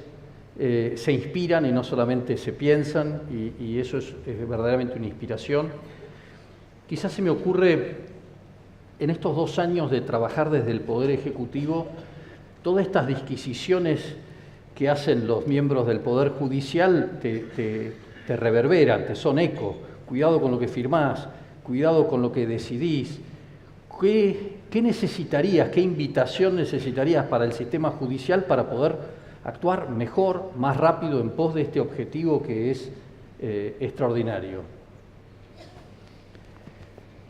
se inspiran y no solamente se piensan, y eso es verdaderamente una inspiración. Quizás se me ocurre, en estos 2 años de trabajar desde el Poder Ejecutivo, todas estas disquisiciones que hacen los miembros del Poder Judicial te reverberan, te son eco. Cuidado con lo que firmás, cuidado con lo que decidís. ¿Qué necesitarías, qué invitación necesitarías para el sistema judicial para poder actuar mejor, más rápido en pos de este objetivo que es extraordinario?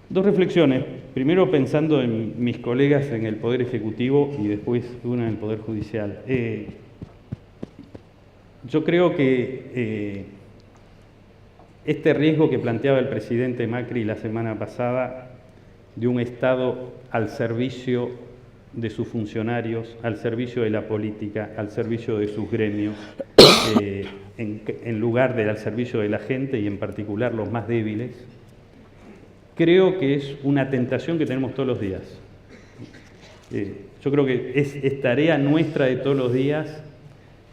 2 reflexiones. Primero pensando en mis colegas en el Poder Ejecutivo y después una en el Poder Judicial. Yo creo que este riesgo que planteaba el presidente Macri la semana pasada de un Estado al servicio de sus funcionarios, al servicio de la política, al servicio de sus gremios, en lugar de al servicio de la gente y en particular los más débiles, creo que es una tentación que tenemos todos los días. Yo creo que es tarea nuestra de todos los días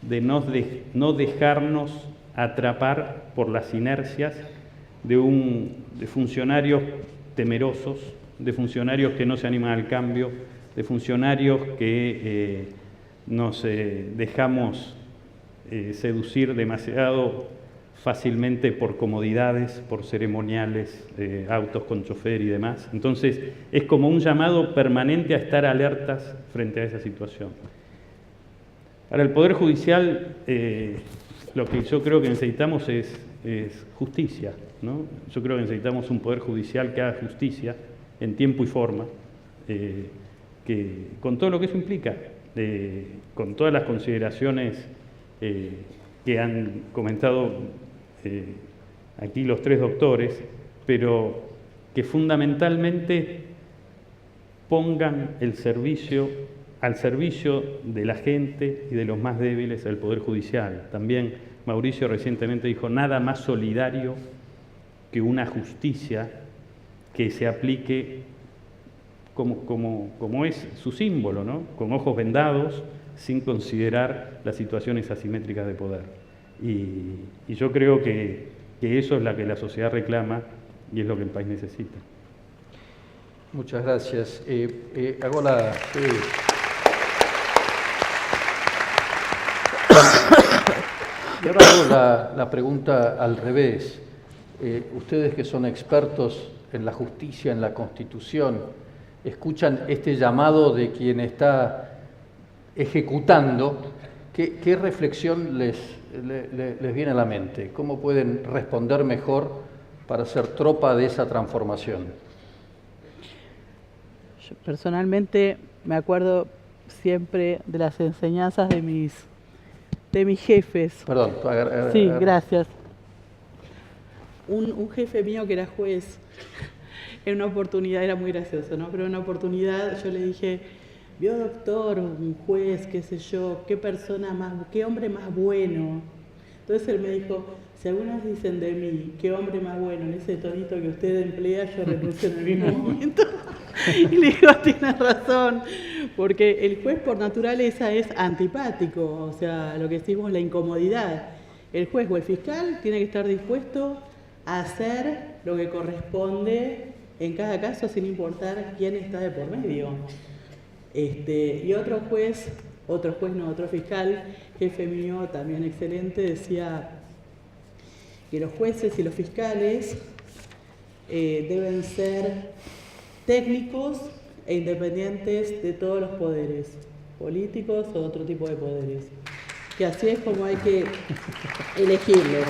de no dejarnos atrapar por las inercias de funcionarios temerosos, de funcionarios que no se animan al cambio, de funcionarios que nos dejamos seducir demasiado fácilmente por comodidades, por ceremoniales, autos con chofer y demás. Entonces, es como un llamado permanente a estar alertas frente a esa situación. Para el Poder Judicial, lo que yo creo que necesitamos es justicia, ¿no? Yo creo que necesitamos un Poder Judicial que haga justicia en tiempo y forma, que, con todo lo que eso implica, con todas las consideraciones que han comentado aquí los 3 doctores, pero que fundamentalmente pongan el servicio al servicio de la gente y de los más débiles del Poder Judicial. También Mauricio recientemente dijo, nada más solidario que una justicia que se aplique como es su símbolo, ¿no? Con ojos vendados, sin considerar las situaciones asimétricas de poder. Y yo creo que eso es lo que la sociedad reclama y es lo que el país necesita. Muchas gracias. Hago y ahora hago la pregunta al revés. Ustedes que son expertos en la justicia, en la Constitución, escuchan este llamado de quien está ejecutando. ¿Qué reflexión les viene a la mente? ¿Cómo pueden responder mejor para ser tropa de esa transformación? Yo personalmente me acuerdo siempre de las enseñanzas de mis jefes. Perdón. Sí, gracias. Un jefe mío que era juez, en una oportunidad, era muy gracioso, ¿no? Pero en una oportunidad yo le dije, vio doctor, un juez, qué sé yo, qué hombre más bueno. Entonces él me dijo, si algunos dicen de mí, qué hombre más bueno, en ese tonito que usted emplea, yo renuncio en el mismo momento. Y le digo, tienes razón, porque el juez por naturaleza es antipático, o sea, lo que decimos, la incomodidad. El juez o el fiscal tiene que estar dispuesto a hacer lo que corresponde en cada caso, sin importar quién está de por medio. Y otro fiscal, jefe mío, también excelente, decía que los jueces y los fiscales deben ser técnicos e independientes de todos los poderes, políticos o otro tipo de poderes. Que así es como hay que elegirlos.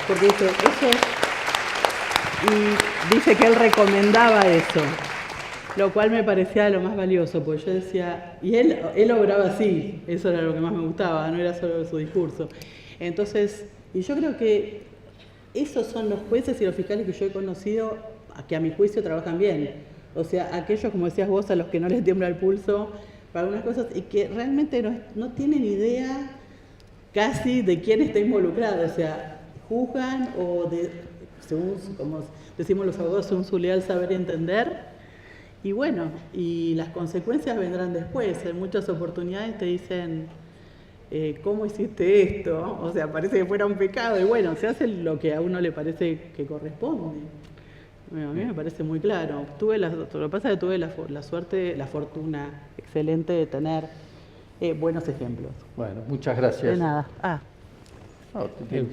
Porque dice eso, y dice que él recomendaba eso, lo cual me parecía lo más valioso, porque yo decía, y él obraba así, eso era lo que más me gustaba, no era solo su discurso. Entonces, y yo creo que esos son los jueces y los fiscales que yo he conocido, que a mi juicio trabajan bien. O sea, aquellos, como decías vos, a los que no les tiembla el pulso para algunas cosas y que realmente no tienen idea casi de quién está involucrado. O sea, juzgan o, según, como decimos los abogados, según su leal saber y entender. Y bueno, y las consecuencias vendrán después. En muchas oportunidades te dicen, ¿cómo hiciste esto? O sea, parece que fuera un pecado. Y bueno, se hace lo que a uno le parece que corresponde. Bueno, a mí me parece muy claro. Lo que pasa es que tuve la suerte, la fortuna excelente de tener buenos ejemplos. Bueno, muchas gracias. De nada.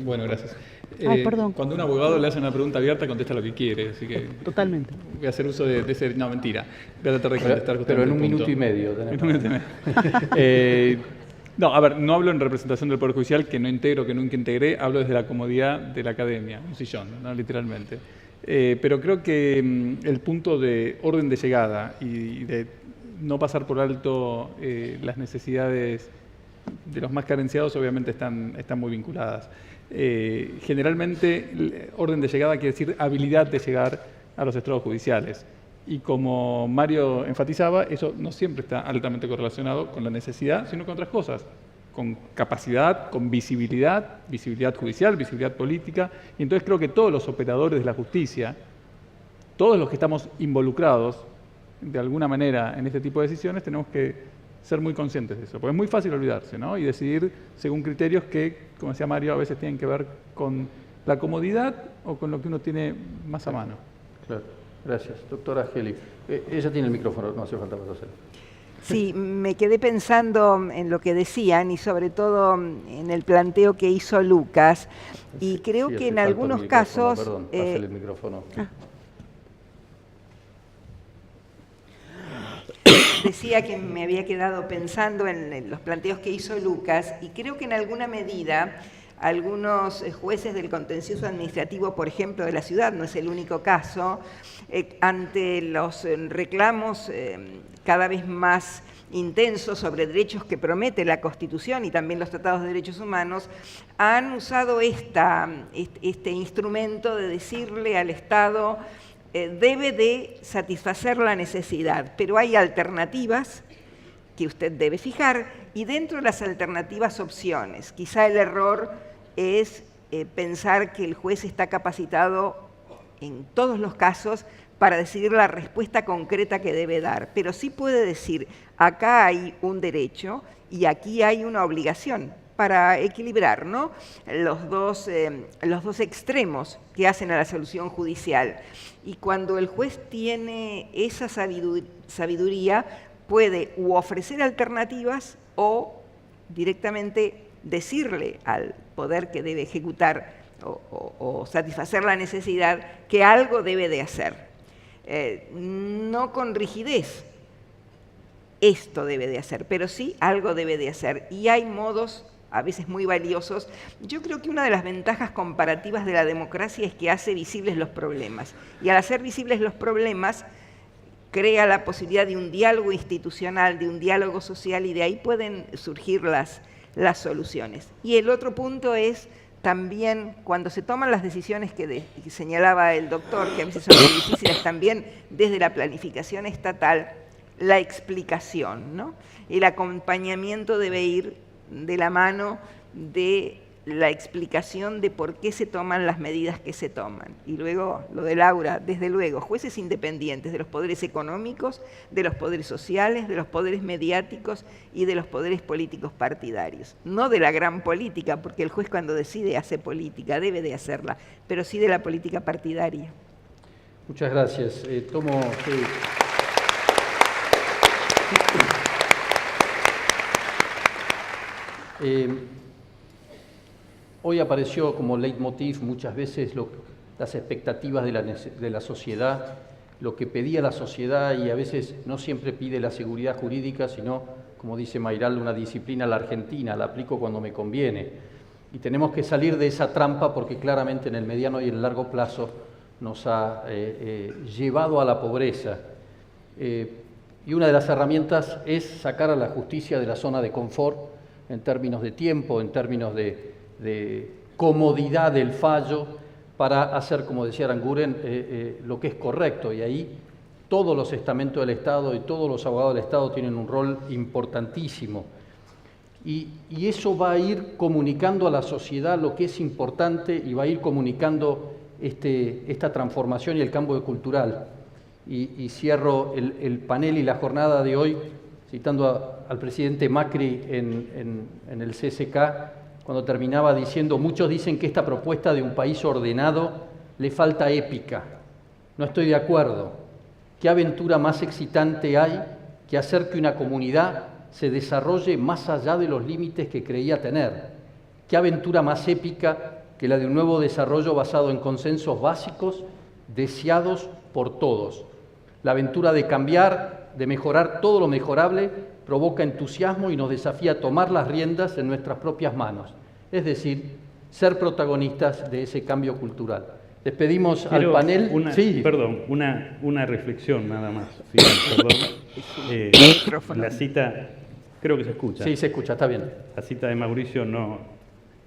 Bueno, gracias. Perdón. Cuando un abogado le hace una pregunta abierta, contesta lo que quiere, así que Totalmente. voy a hacer uso de ese... No, mentira. Voy a tratar de contestar Pero en un justamente el minuto y medio. En un minuto y medio. No, a ver, no hablo en representación del Poder Judicial, que no integro, que nunca integré, hablo desde la comodidad de la academia, un sillón, ¿no? Literalmente. Pero creo que el punto de orden de llegada y de no pasar por alto las necesidades de los más carenciados obviamente están muy vinculadas. Generalmente, orden de llegada quiere decir habilidad de llegar a los estrados judiciales. Y como Mario enfatizaba, eso no siempre está altamente correlacionado con la necesidad, sino con otras cosas, con capacidad, con visibilidad, visibilidad judicial, visibilidad política. Y entonces creo que todos los operadores de la justicia, todos los que estamos involucrados de alguna manera en este tipo de decisiones, tenemos que ser muy conscientes de eso, porque es muy fácil olvidarse, ¿no? Y decidir según criterios que, como decía Mario, a veces tienen que ver con la comodidad o con lo que uno tiene más a mano. Claro, gracias. Doctora Geli, ella tiene el micrófono, no hace falta pasárselo. Sí, me quedé pensando en lo que decían y sobre todo en el planteo que hizo Lucas, y creo que en algunos casos... Perdón, pásale el micrófono. Decía que me había quedado pensando en los planteos que hizo Lucas, y creo que en alguna medida algunos jueces del contencioso administrativo, por ejemplo, de la ciudad, no es el único caso, ante los reclamos cada vez más intensos sobre derechos que promete la Constitución y también los tratados de derechos humanos, han usado este instrumento de decirle al Estado debe de satisfacer la necesidad, pero hay alternativas que usted debe fijar, y dentro de las alternativas opciones. Quizá el error es pensar que el juez está capacitado en todos los casos para decidir la respuesta concreta que debe dar, pero sí puede decir, acá hay un derecho y aquí hay una obligación, para equilibrar, ¿no?, los dos extremos que hacen a la solución judicial. Y cuando el juez tiene esa sabiduría, puede u ofrecer alternativas o directamente decirle al poder que debe ejecutar o satisfacer la necesidad que algo debe de hacer. No con rigidez, esto debe de hacer, pero sí algo debe de hacer. Y hay modos a veces muy valiosos. Yo creo que una de las ventajas comparativas de la democracia es que hace visibles los problemas. Y al hacer visibles los problemas, crea la posibilidad de un diálogo institucional, de un diálogo social, y de ahí pueden surgir las soluciones. Y el otro punto es también cuando se toman las decisiones que señalaba el doctor, que a veces son muy difíciles también desde la planificación estatal, la explicación, ¿no? El acompañamiento debe ir de la mano de la explicación de por qué se toman las medidas que se toman. Y luego lo de Laura, desde luego, jueces independientes de los poderes económicos, de los poderes sociales, de los poderes mediáticos y de los poderes políticos partidarios. No de la gran política, porque el juez cuando decide hace política, debe de hacerla, pero sí de la política partidaria. Muchas gracias. Tomo... Hoy apareció como leitmotiv muchas veces las expectativas de la sociedad, lo que pedía la sociedad, y a veces no siempre pide la seguridad jurídica, sino, como dice Mayral, una disciplina a la argentina, la aplico cuando me conviene. Y tenemos que salir de esa trampa porque claramente en el mediano y en el largo plazo nos ha llevado a la pobreza. Y una de las herramientas es sacar a la justicia de la zona de confort en términos de tiempo, en términos de comodidad del fallo, para hacer, como decía Aranguren, lo que es correcto. Y ahí todos los estamentos del Estado y todos los abogados del Estado tienen un rol importantísimo. Y eso va a ir comunicando a la sociedad lo que es importante y va a ir comunicando esta transformación y el cambio cultural. Y cierro el panel y la jornada de hoy citando al presidente Macri en el CSK, cuando terminaba diciendo: muchos dicen que esta propuesta de un país ordenado le falta épica. No estoy de acuerdo. ¿Qué aventura más excitante hay que hacer que una comunidad se desarrolle más allá de los límites que creía tener? ¿Qué aventura más épica que la de un nuevo desarrollo basado en consensos básicos deseados por todos? La aventura de cambiar, de mejorar todo lo mejorable, provoca entusiasmo y nos desafía a tomar las riendas en nuestras propias manos, es decir, ser protagonistas de ese cambio cultural. Despedimos al panel. Perdón, una reflexión nada más. Sí, perdón. La cita, creo que se escucha. Sí, se escucha, está bien. La cita de Mauricio no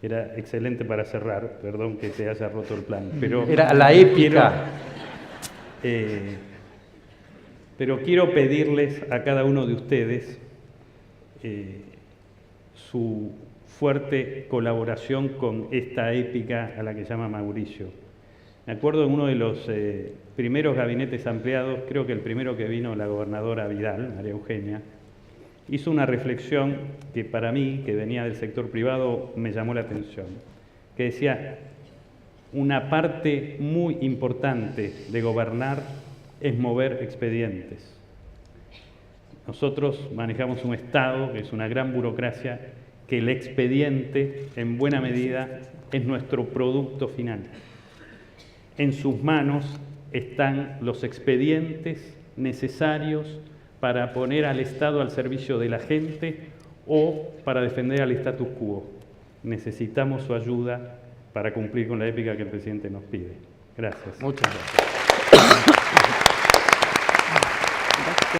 era excelente para cerrar, perdón que te haya roto el plan. Pero era la épica. Pero quiero pedirles a cada uno de ustedes su fuerte colaboración con esta épica a la que llama Mauricio. Me acuerdo en uno de los primeros gabinetes ampliados, creo que el primero que vino la gobernadora Vidal, María Eugenia, hizo una reflexión que para mí, que venía del sector privado, me llamó la atención, que decía: una parte muy importante de gobernar es mover expedientes. Nosotros manejamos un Estado que es una gran burocracia, que el expediente, en buena medida, es nuestro producto final. En sus manos están los expedientes necesarios para poner al Estado al servicio de la gente o para defender al status quo. Necesitamos su ayuda para cumplir con la épica que el presidente nos pide. Gracias. Muchas gracias.